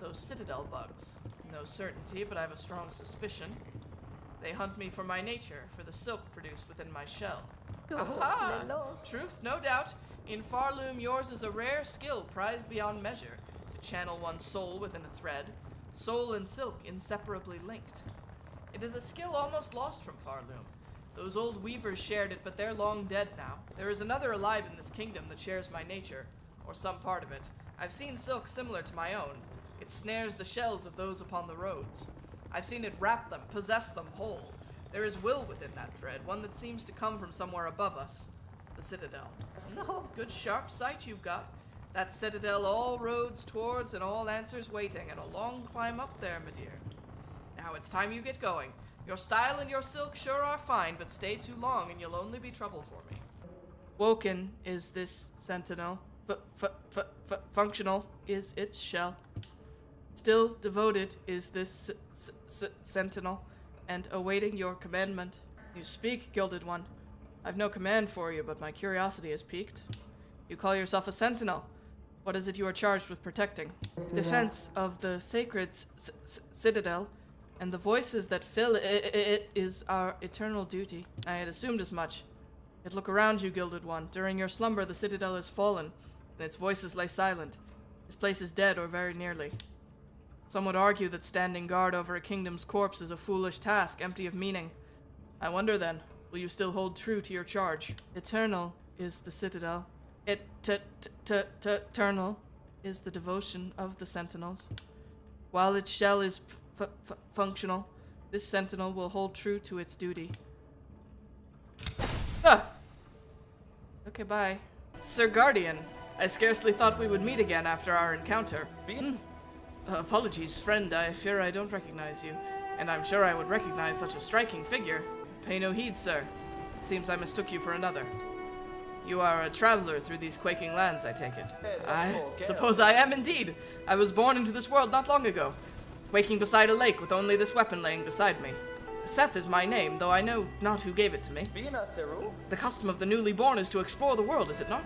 Those Citadel bugs. No certainty, but I have a strong suspicion. They hunt me for my nature, for the silk produced within my shell. Aha! Truth, no doubt. In Farloom, yours is a rare skill prized beyond measure, to channel one's soul within a thread. Soul and silk inseparably linked. It is a skill almost lost from Farloom. Those old weavers shared it, but they're long dead now. There is another alive in this kingdom that shares my nature, or some part of it. I've seen silk similar to my own. It snares the shells of those upon the roads. I've seen it wrap them, possess them whole. There is will within that thread, one that seems to come from somewhere above us. The Citadel. Good sharp sight you've got. That Citadel all roads towards and all answers waiting, and a long climb up there, my dear. Now it's time you get going. Your style and your silk sure are fine, but stay too long and you'll only be trouble for me. Woken is this sentinel, functional is its shell. Still devoted is this sentinel, and awaiting your commandment. You speak, Gilded One. I've no command for you, but my curiosity is piqued. You call yourself a sentinel. What is it you are charged with protecting? Defense of the sacred citadel, and the voices that fill it is our eternal duty. I had assumed as much. Yet look around you, Gilded One. During your slumber, the citadel has fallen, and its voices lay silent. This place is dead, or very nearly. Some would argue that standing guard over a kingdom's corpse is a foolish task, empty of meaning. I wonder then, Will you still hold true to your charge? Eternal is the citadel. Eternal is the devotion of the sentinels. While its shell is functional, this sentinel will hold true to its duty. Ah! Okay, bye. Sir Guardian, I scarcely thought we would meet again after our encounter. Apologies, friend. I fear I don't recognize you, and I'm sure I would recognize such a striking figure. Pay no heed, sir. It seems I mistook you for another. You are a traveler through these quaking lands, I take it. I suppose I am indeed. I was born into this world not long ago, waking beside a lake with only this weapon laying beside me. Seth is my name, though I know not who gave it to me. The custom of the newly born is to explore the world, is it not?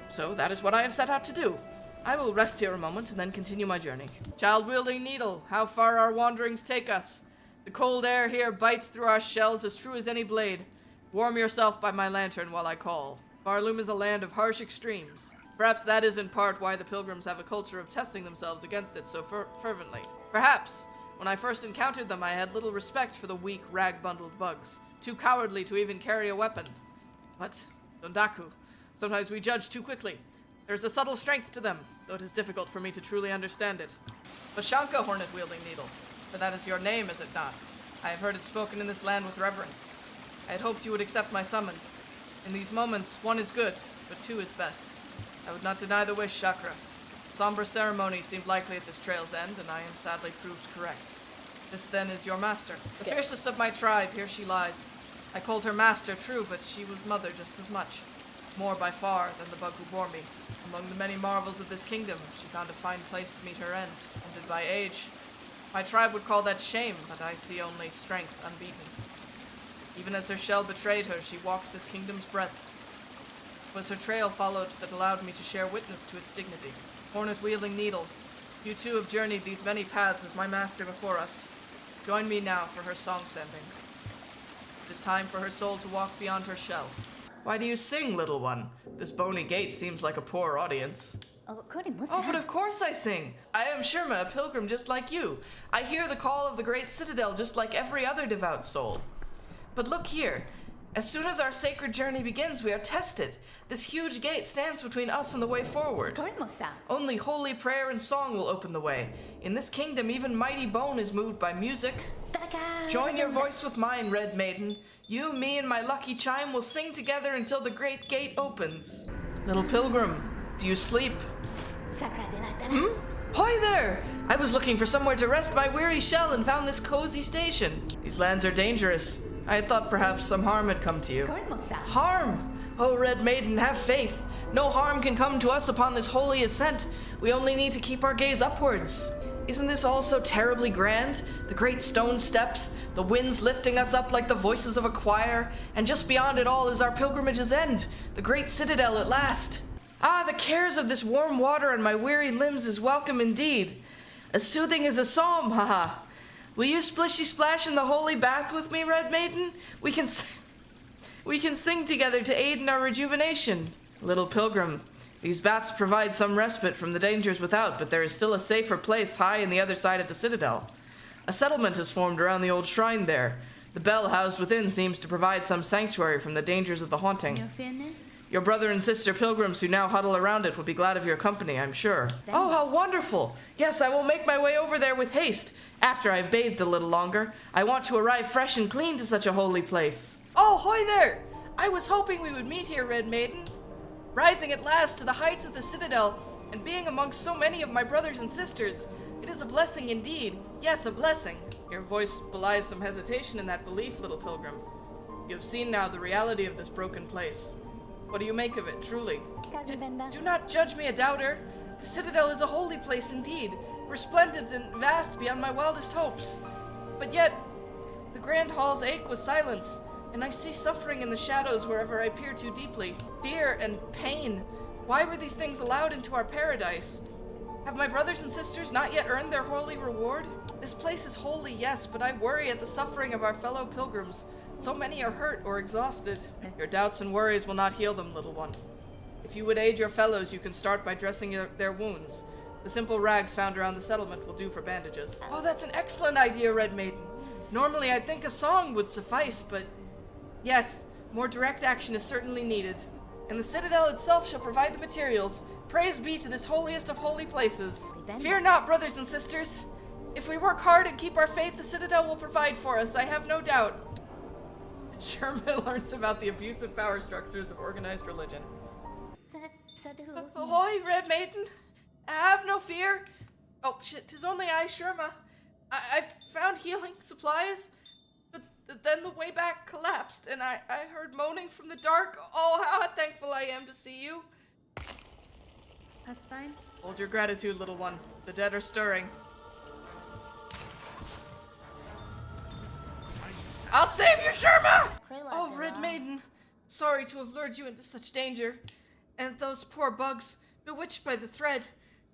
So that is what I have set out to do. I will rest here a moment and then continue my journey. Child-wielding needle, how far our wanderings take us. The cold air here bites through our shells as true as any blade. Warm yourself by my lantern while I call. Barloom is a land of harsh extremes. Perhaps that is in part why the pilgrims have a culture of testing themselves against it so fervently. Perhaps, when I first encountered them, I had little respect for the weak, rag-bundled bugs, too cowardly to even carry a weapon. But, Dondaku, sometimes we judge too quickly. There's a subtle strength to them, though it is difficult for me to truly understand it. Vashanka, hornet-wielding needle, for that is your name, is it not? I have heard it spoken in this land with reverence. I had hoped you would accept my summons. In these moments, one is good, but two is best. I would not deny the wish, Chakra. A somber ceremony seemed likely at this trail's end, and I am sadly proved correct. This, then, is your master. The fiercest of my tribe, here she lies. I called her master, true, but she was mother just as much. More by far than the bug who bore me. Among the many marvels of this kingdom, she found a fine place to meet her end, ended by age. My tribe would call that shame, but I see only strength unbeaten. Even as her shell betrayed her, she walked this kingdom's breadth. It was her trail followed that allowed me to share witness to its dignity. Hornet-wielding needle, you too have journeyed these many paths as my master before us. Join me now for her song-sending. It is time for her soul to walk beyond her shell. Why do you sing, little one? This bony gate seems like a poor audience. Oh, but of course I sing. I am Shirma, a pilgrim just like you. I hear the call of the great citadel just like every other devout soul. But look here. As soon as our sacred journey begins, we are tested. This huge gate stands between us and the way forward. Only holy prayer and song will open the way. In this kingdom, even mighty bone is moved by music. Join your voice with mine, Red Maiden. You, me, and my lucky chime will sing together until the great gate opens. Little pilgrim, do you sleep? Hoy there! I was looking for somewhere to rest my weary shell and found this cozy station. These lands are dangerous. I had thought perhaps some harm had come to you. Harm? Oh, Red Maiden, have faith. No harm can come to us upon this holy ascent. We only need to keep our gaze upwards. Isn't this all so terribly grand? The great stone steps, the winds lifting us up like the voices of a choir, and just beyond it all is our pilgrimage's end, the great citadel at last. Ah, the cares of this warm water on my weary limbs is welcome indeed. As soothing as a psalm, haha. Will you splishy splash in the holy bath with me, Red Maiden? We can sing together to aid in our rejuvenation. Little pilgrim, these baths provide some respite from the dangers without, but there is still a safer place high on the other side of the citadel. A settlement has formed around the old shrine there. The bell housed within seems to provide some sanctuary from the dangers of the haunting. Your brother and sister pilgrims who now huddle around it will be glad of your company, I'm sure. Oh, how wonderful! Yes, I will make my way over there with haste. After I've bathed a little longer, I want to arrive fresh and clean to such a holy place. Oh, hoy there! I was hoping we would meet here, Red Maiden. Rising at last to the heights of the citadel, and being amongst so many of my brothers and sisters, it is a blessing indeed. Yes, a blessing. Your voice belies some hesitation in that belief, little pilgrim. You have seen now the reality of this broken place. What do you make of it, truly? Do not judge me a doubter. The citadel is a holy place indeed, resplendent and vast beyond my wildest hopes. But yet, the grand halls ache with silence, and I see suffering in the shadows wherever I peer too deeply. Fear and pain. Why were these things allowed into our paradise? Have my brothers and sisters not yet earned their holy reward? This place is holy, yes, but I worry at the suffering of our fellow pilgrims. So many are hurt or exhausted. Your doubts and worries will not heal them, little one. If you would aid your fellows, you can start by dressing their wounds. The simple rags found around the settlement will do for bandages. Oh, that's an excellent idea, Red Maiden. Normally I'd think a song would suffice, but... Yes, More direct action is certainly needed. And the Citadel itself shall provide the materials. Praise be to this holiest of holy places. Fear not, brothers and sisters. If we work hard and keep our faith, the Citadel will provide for us, I have no doubt. Sherman learns about the abusive power structures of organized religion. Ahoy, Red Maiden. Have no fear. Oh, shit, 'tis only I, Sherma. I found healing supplies, but then the way back collapsed, and I heard moaning from the dark. Oh, how thankful I am to see you. That's fine. Hold your gratitude, little one. The dead are stirring. I'll save you, Sherma! Oh, Red Maiden. Sorry to have lured you into such danger. And those poor bugs, bewitched by the thread.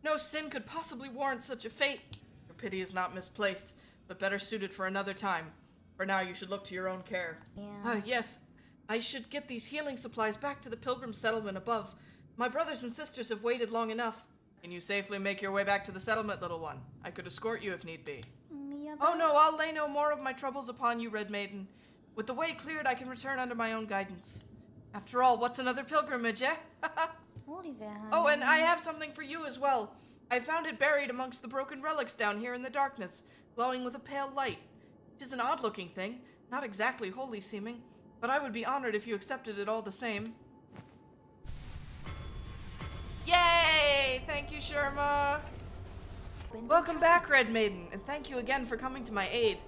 No sin could possibly warrant such a fate. Your pity is not misplaced, but better suited for another time. For now, you should look to your own care. Yeah. Yes. I should get these healing supplies back to the pilgrim settlement above. My brothers and sisters have waited long enough. Can you safely make your way back to the settlement, little one? I could escort you if need be. Oh no, I'll lay no more of my troubles upon you, Red Maiden. With the way cleared, I can return under my own guidance. After all, what's another pilgrimage, eh? Oh, and I have something for you as well. I found it buried amongst the broken relics down here in the darkness, glowing with a pale light. It is an odd-looking thing, not exactly holy seeming, but I would be honored if you accepted it all the same. Yay! Thank you, Sherma. Welcome back, Red Maiden, and thank you again for coming to my aid.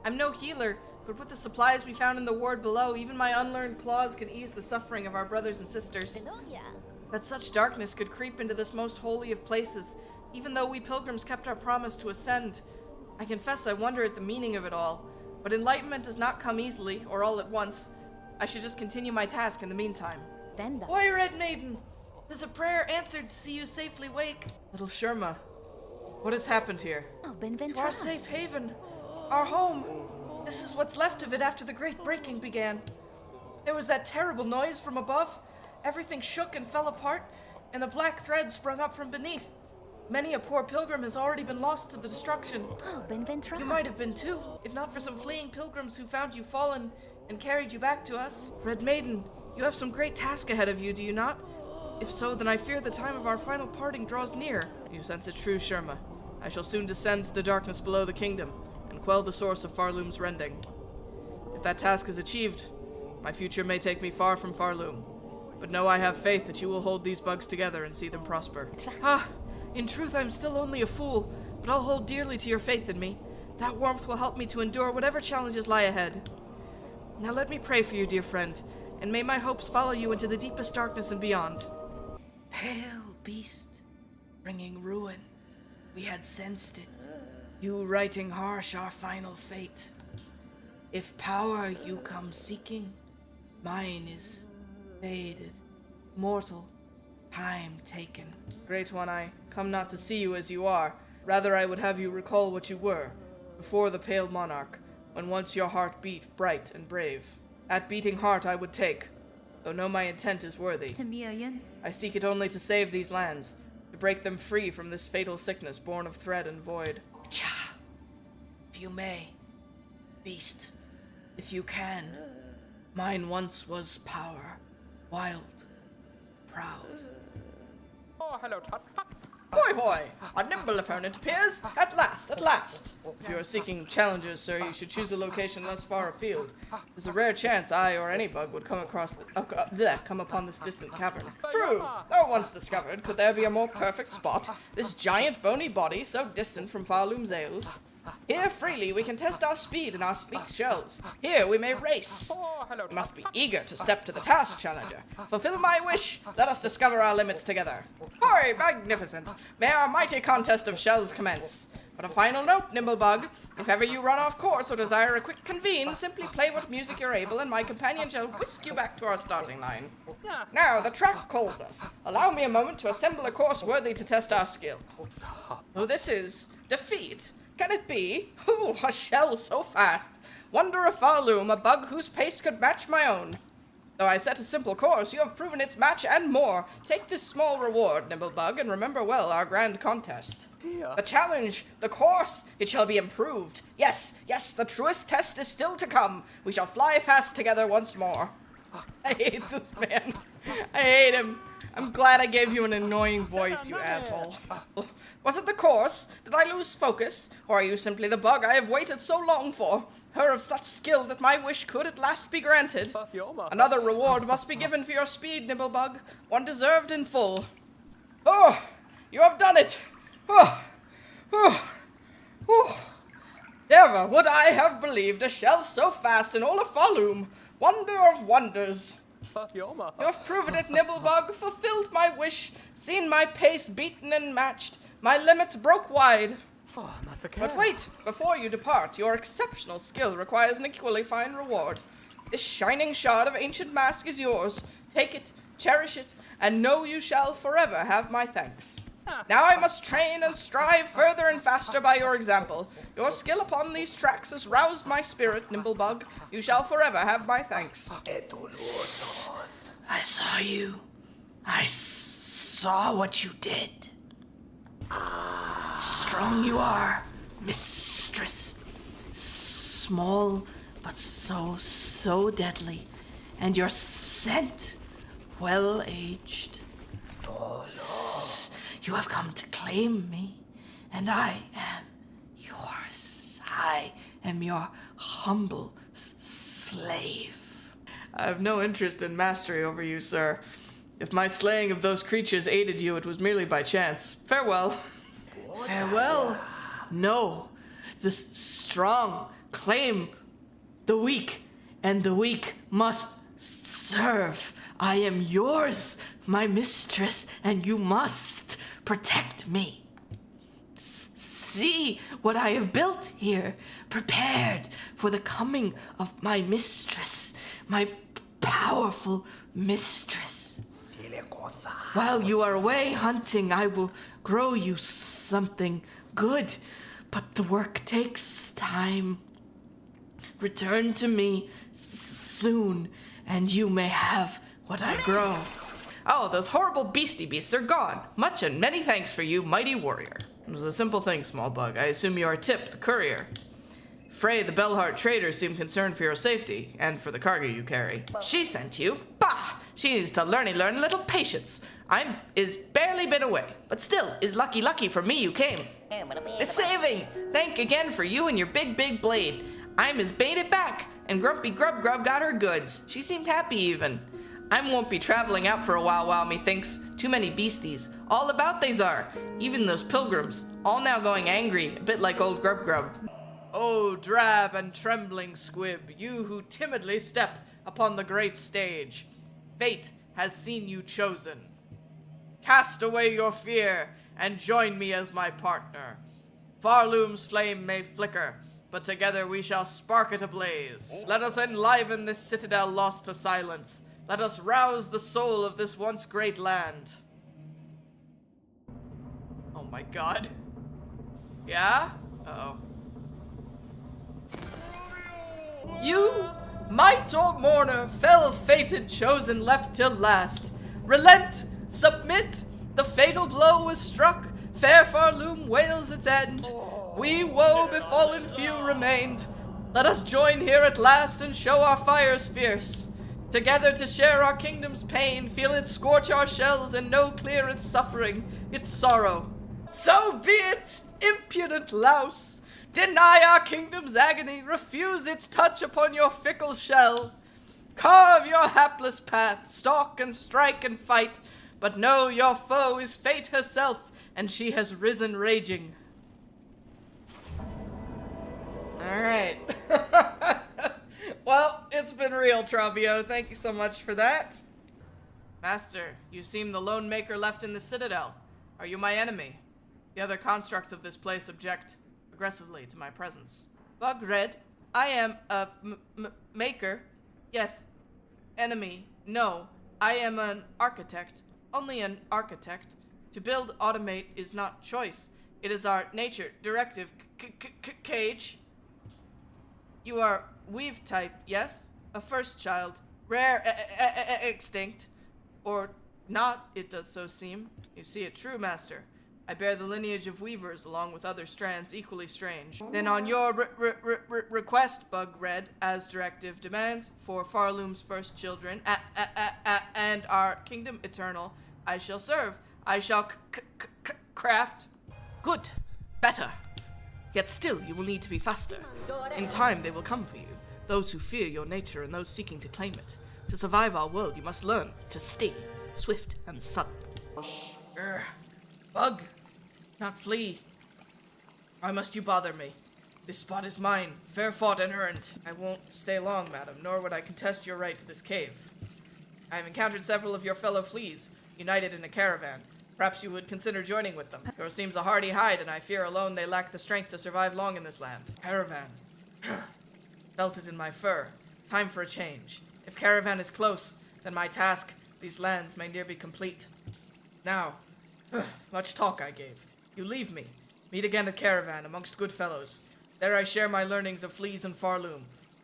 I'm no healer, but with the supplies we found in the ward below, even my unlearned claws can ease the suffering of our brothers and sisters. That such darkness could creep into this most holy of places, even though we pilgrims kept our promise to ascend. I confess I wonder at the meaning of it all, but enlightenment does not come easily, or all at once. I should just continue my task in the meantime. Oi, Red Maiden! 'Tis a prayer answered to see you safely wake. Little Sherma, what has happened here? To our safe haven, our home. This is what's left of it after the great breaking began. There was that terrible noise from above. Everything shook and fell apart, and the black thread sprung up from beneath. Many a poor pilgrim has already been lost to the destruction. You might have been too, if not for some fleeing pilgrims who found you fallen and carried you back to us. Red Maiden, you have some great task ahead of you, do you not? If so, then I fear the time of our final parting draws near. You sense it true, Sherma. I shall soon descend to the darkness below the kingdom, and quell the source of Farloom's rending. If that task is achieved, my future may take me far from Farloom. But know I have faith that you will hold these bugs together and see them prosper. In truth I'm still only a fool, but I'll hold dearly to your faith in me. That warmth will help me to endure whatever challenges lie ahead. Now let me pray for you, dear friend, and may my hopes follow you into the deepest darkness and beyond. Pale beast, bringing ruin. We had sensed it. You writing harsh our final fate. If power you come seeking, mine is faded, mortal, time taken. Great one, I come not to see you as you are. Rather I would have you recall what you were, before the pale monarch, when once your heart beat bright and brave. At beating heart I would take, though know my intent is worthy. I seek it only to save these lands, to break them free from this fatal sickness born of thread and void. Cha! If you may, beast, if you can, mine once was power, wild, proud. Oh, hello, Tot. Hoy hoy! A nimble opponent appears! At last, at last! If you are seeking challenges, sir, you should choose a location less far afield. There's a rare chance I or any bug would come upon this distant cavern. True! Though once discovered, could there be a more perfect spot? This giant bony body, so distant from Farloom's ales. Here freely we can test our speed and our sleek shells. Here we may race. You must be eager to step to the task, challenger. Fulfill my wish. Let us discover our limits together. Hoy, magnificent. May our mighty contest of shells commence. But a final note, Nimblebug. If ever you run off course or desire a quick convene, simply play what music you're able, and my companion shall whisk you back to our starting line. Now, the track calls us. Allow me a moment to assemble a course worthy to test our skill. Oh, this is defeat. Can it be? Ooh, a shell so fast. Wonder if Farloom, a bug whose pace could match my own. Though I set a simple course, you have proven its match and more. Take this small reward, Nimblebug, and remember well our grand contest. Dear. The challenge, the course, it shall be improved. Yes, yes, the truest test is still to come. We shall fly fast together once more. I hate this man. I hate him. I'm glad I gave you an annoying voice, you asshole. Was it the course? Did I lose focus? Or are you simply the bug I have waited so long for? Her of such skill that my wish could at last be granted. Another reward must be given for your speed, Nibblebug. One deserved in full. Oh, you have done it. Oh, oh, oh. Never would I have believed a shell so fast in all of Falloom. Wonder of wonders. You have proven it, Nibblebug, fulfilled my wish, seen my pace beaten and matched, my limits broke wide. But wait, before you depart, your exceptional skill requires an equally fine reward. This shining shard of ancient mask is yours. Take it, cherish it, and know you shall forever have my thanks. Now I must train and strive further and faster by your example. Your skill upon these tracks has roused my spirit, Nibblebug. You shall forever have my thanks. I saw you. I saw what you did. Strong you are, mistress. Small, but so deadly. And your scent, well-aged. You have come to claim me, and I am yours. I am your humble slave. I have no interest in mastery over you, sir. If my slaying of those creatures aided you, it was merely by chance. Farewell. Farewell. No, the strong claim the weak, and the weak must serve. I am yours, my mistress, and you must protect me. See what I have built here, prepared for the coming of my mistress, my powerful mistress. While you are away hunting, I will grow you something good, but the work takes time. Return to me soon, and you may have what I grow. Oh, those horrible beastie beasts are gone. Much and many thanks for you, mighty warrior. It was a simple thing, small bug. I assume you are Tip, the courier. Frey, the Bellheart trader, seemed concerned for your safety, and for the cargo you carry. She sent you? Bah! She needs to learn a little patience. Is barely been away, but still, is lucky for me you came. Is saving! Thank again for you and your big blade. I'm is baited back, and Grumpy Grub got her goods. She seemed happy even. I won't be traveling out for a while, methinks. Too many beasties. All about they's are. Even those pilgrims. All now going angry, a bit like old Grub. Oh, drab and trembling squib, you who timidly step upon the great stage. Fate has seen you chosen. Cast away your fear, and join me as my partner. Farloom's flame may flicker, but together we shall spark it ablaze. Let us enliven this citadel lost to silence. Let us rouse the soul of this once great land. Oh my god. Yeah? Uh-oh. You, might or mourner, fell fated, chosen, left till last. Relent, submit, the fatal blow was struck, fair Farloom wails its end. We woe befallen few remained. Let us join here at last and show our fires fierce. Together to share our kingdom's pain, feel it scorch our shells and know clear its suffering, its sorrow. So be it, impudent louse! Deny our kingdom's agony, refuse its touch upon your fickle shell. Carve your hapless path, stalk and strike and fight, but know your foe is fate herself, and she has risen raging. Alright. Well, it's been real, Travio. Thank you so much for that. Master, you seem the lone maker left in the Citadel. Are you my enemy? The other constructs of this place object aggressively to my presence. Bug Red, I am a maker. Yes. Enemy. No. I am an architect. Only an architect. To build, automate is not choice. It is our nature. Directive. Cage. You are weave type, yes? A first child. Rare, extinct. Or not, it does so seem. You see it true, Master. I bear the lineage of weavers along with other strands equally strange. Then on your request, Bug Red, as directive demands, for Farloom's first children, and our kingdom eternal, I shall serve. I shall craft. Good. Better. Yet still you will need to be faster. In time they will come for you, those who fear your nature and those seeking to claim it. To survive our world, you must learn to sting, swift and sudden. Bug, not flee. Why must you bother me? This spot is mine, fair fought and earned. I won't stay long, madam, nor would I contest your right to this cave. I have encountered several of your fellow fleas, united in a caravan. Perhaps you would consider joining with them. Yours seems a hardy hide, and I fear alone they lack the strength to survive long in this land. Caravan. Felt it in my fur. Time for a change. If caravan is close, then my task, these lands, may near be complete. Now, much talk I gave. You leave me. Meet again at caravan, amongst good fellows. There I share my learnings of fleas and Farloom.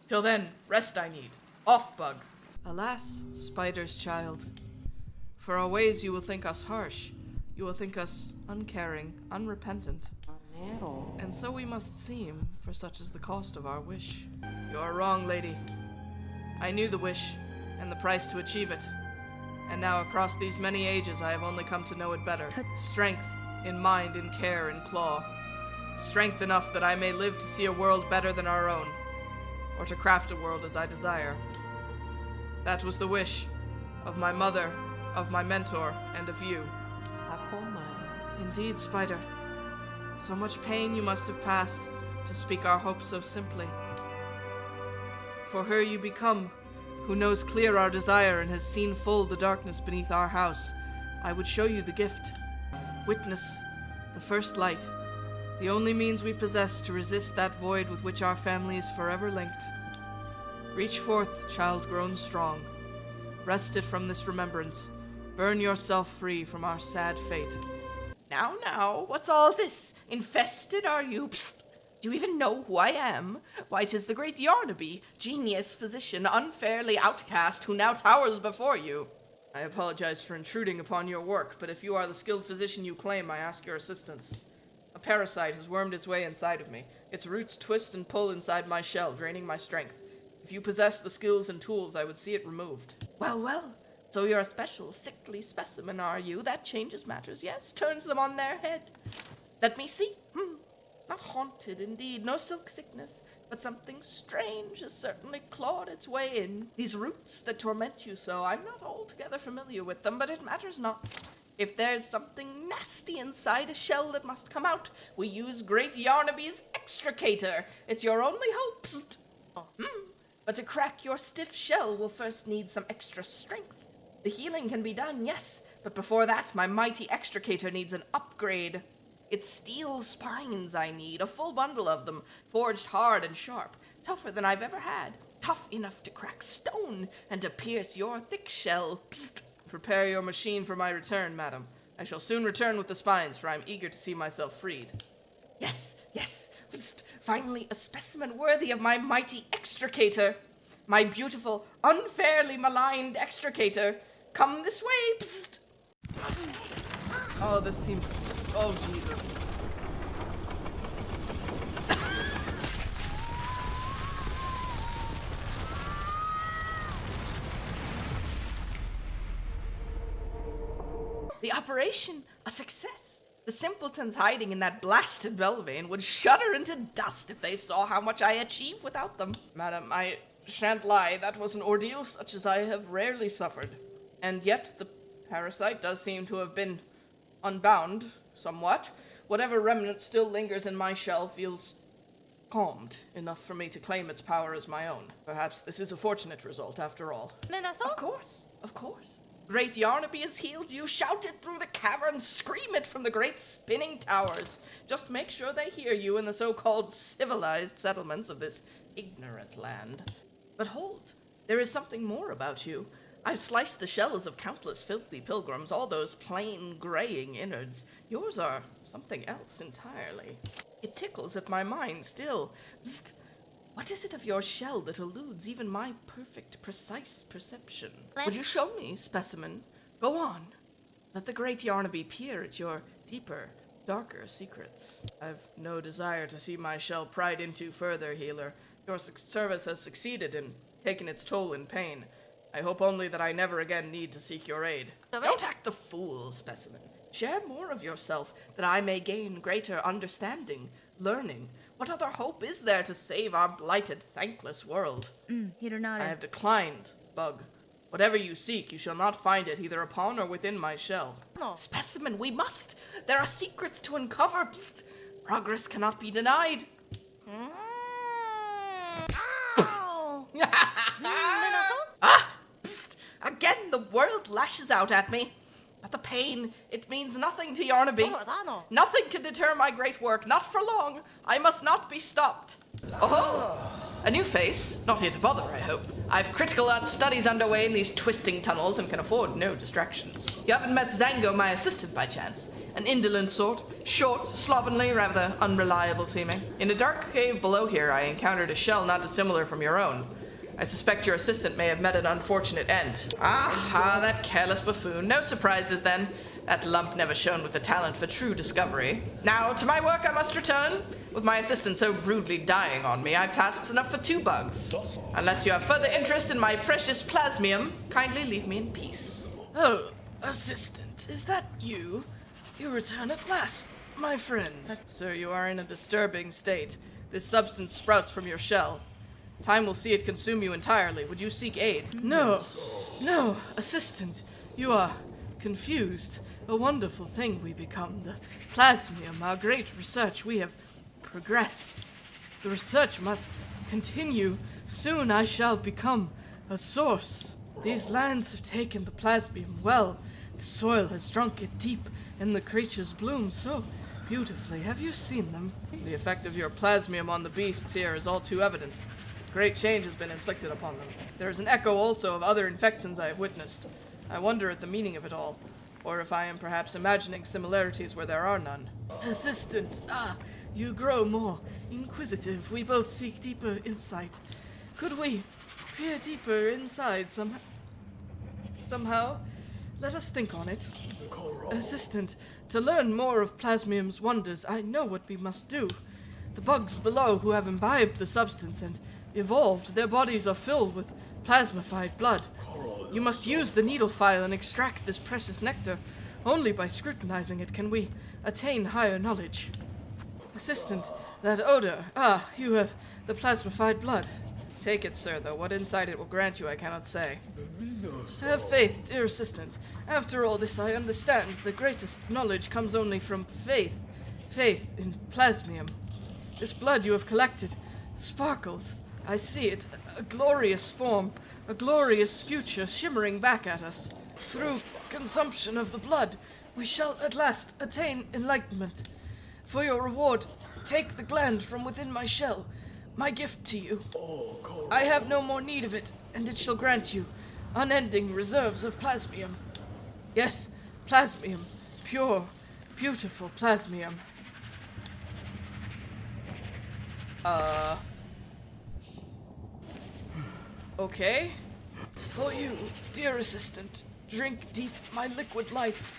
Till then, rest I need. Off, Bug. Alas, Spider's child. For our ways you will think us harsh. You will think us uncaring, unrepentant. And so we must seem, for such is the cost of our wish. You are wrong, lady. I knew the wish, and the price to achieve it. And now across these many ages I have only come to know it better. Strength, in mind, in care, in claw. Strength enough that I may live to see a world better than our own, or to craft a world as I desire. That was the wish of my mother, of my mentor, and of you. Indeed, Spider. So much pain you must have passed to speak our hopes so simply. For her you become, who knows clear our desire and has seen full the darkness beneath our house. I would show you the gift. Witness, the first light, the only means we possess to resist that void with which our family is forever linked. Reach forth, child grown strong. Wrest it from this remembrance. Burn yourself free from our sad fate. Now, what's all this? Infested, are you? Psst. Do you even know who I am? Why, 'tis the great Yarnaby, genius, physician, unfairly outcast, who now towers before you. I apologize for intruding upon your work, but if you are the skilled physician you claim, I ask your assistance. A parasite has wormed its way inside of me. Its roots twist and pull inside my shell, draining my strength. If you possess the skills and tools, I would see it removed. Well. So you're a special, sickly specimen, are you? That changes matters, yes? Turns them on their head. Let me see. Not haunted, indeed. No silk sickness. But something strange has certainly clawed its way in. These roots that torment you so, I'm not altogether familiar with them, but it matters not. If there's something nasty inside a shell that must come out, we use great Yarnaby's extricator. It's your only hope. But to crack your stiff shell, we'll first need some extra strength. The healing can be done, yes, but before that, my mighty extricator needs an upgrade. It's steel spines I need, a full bundle of them, forged hard and sharp, tougher than I've ever had, tough enough to crack stone and to pierce your thick shell. Psst. Prepare your machine for my return, madam. I shall soon return with the spines, for I'm eager to see myself freed. Yes. Psst. Finally, a specimen worthy of my mighty extricator. My beautiful, unfairly maligned extricator. Come this way, psst. Oh, this seems... Oh, Jesus. The operation, a success. The simpletons hiding in that blasted Belvane would shudder into dust if they saw how much I achieve without them. Madam, I shan't lie, that was an ordeal such as I have rarely suffered. And yet the parasite does seem to have been unbound somewhat. Whatever remnant still lingers in my shell feels calmed enough for me to claim its power as my own. Perhaps this is a fortunate result after all. Of course. Great Yarnaby is healed. You shout it through the cavern, scream it from the great spinning towers. Just make sure they hear you in the so-called civilized settlements of this ignorant land. But hold, there is something more about you. I've sliced the shells of countless filthy pilgrims, all those plain graying innards. Yours are something else entirely. It tickles at my mind still. Psst. What is it of your shell that eludes even my perfect, precise perception? Would you show me, specimen? Go on. Let the great Yarnaby peer at your deeper, darker secrets. I've no desire to see my shell pried into further, healer. Your service has succeeded in taking its toll in pain. I hope only that I never again need to seek your aid. Don't act the fool, specimen. Share more of yourself, that I may gain greater understanding, learning. What other hope is there to save our blighted, thankless world? Healer nodded. I have declined, Bug. Whatever you seek, you shall not find it either upon or within my shell. No. Specimen, we must. There are secrets to uncover. Psst. Progress cannot be denied. Ow! Psst. Again, the world lashes out at me. But the pain, it means nothing to Yarnaby. Nothing can deter my great work, not for long. I must not be stopped. Oh, a new face? Not here to bother, I hope. I've critical art studies underway in these twisting tunnels and can afford no distractions. You haven't met Zango, my assistant, by chance? An indolent sort, short, slovenly, rather unreliable seeming. In a dark cave below here, I encountered a shell not dissimilar from your own. I suspect your assistant may have met an unfortunate end. Aha, that careless buffoon. No surprises, then. That lump never shone with the talent for true discovery. Now, to my work I must return. With my assistant so rudely dying on me, I've tasks enough for 2 bugs. Unless you have further interest in my precious plasmium, kindly leave me in peace. Oh, assistant, is that you? You return at last, my friend. Sir, you are in a disturbing state. This substance sprouts from your shell. Time will see it consume you entirely. Would you seek aid? No, assistant. You are confused. A wonderful thing we become. The plasmium, our great research. We have progressed. The research must continue. Soon I shall become a source. These lands have taken the plasmium well. The soil has drunk it deep, and the creatures bloom so beautifully. Have you seen them? The effect of your plasmium on the beasts here is all too evident. Great change has been inflicted upon them. There is an echo also of other infections I have witnessed. I wonder at the meaning of it all, or if I am perhaps imagining similarities where there are none. Assistant, you grow more inquisitive. We both seek deeper insight. Could we peer deeper inside somehow? Let us think on it. Assistant, to learn more of plasmium's wonders, I know what we must do. The bugs below who have imbibed the substance and evolved, their bodies are filled with plasmified blood. You must use the needle file and extract this precious nectar. Only by scrutinizing it can we attain higher knowledge. Assistant, that odor. You have the plasmified blood. Take it, sir, though what insight it will grant you I cannot say. Have faith, dear assistant. After all this, I understand the greatest knowledge comes only from faith. Faith in plasmium. This blood you have collected sparkles. I see it, a glorious form, a glorious future shimmering back at us. Through consumption of the blood, we shall at last attain enlightenment. For your reward, take the gland from within my shell, my gift to you. I have no more need of it, and it shall grant you unending reserves of plasmium. Yes, plasmium, pure, beautiful plasmium. Okay. For you, dear assistant, drink deep my liquid life.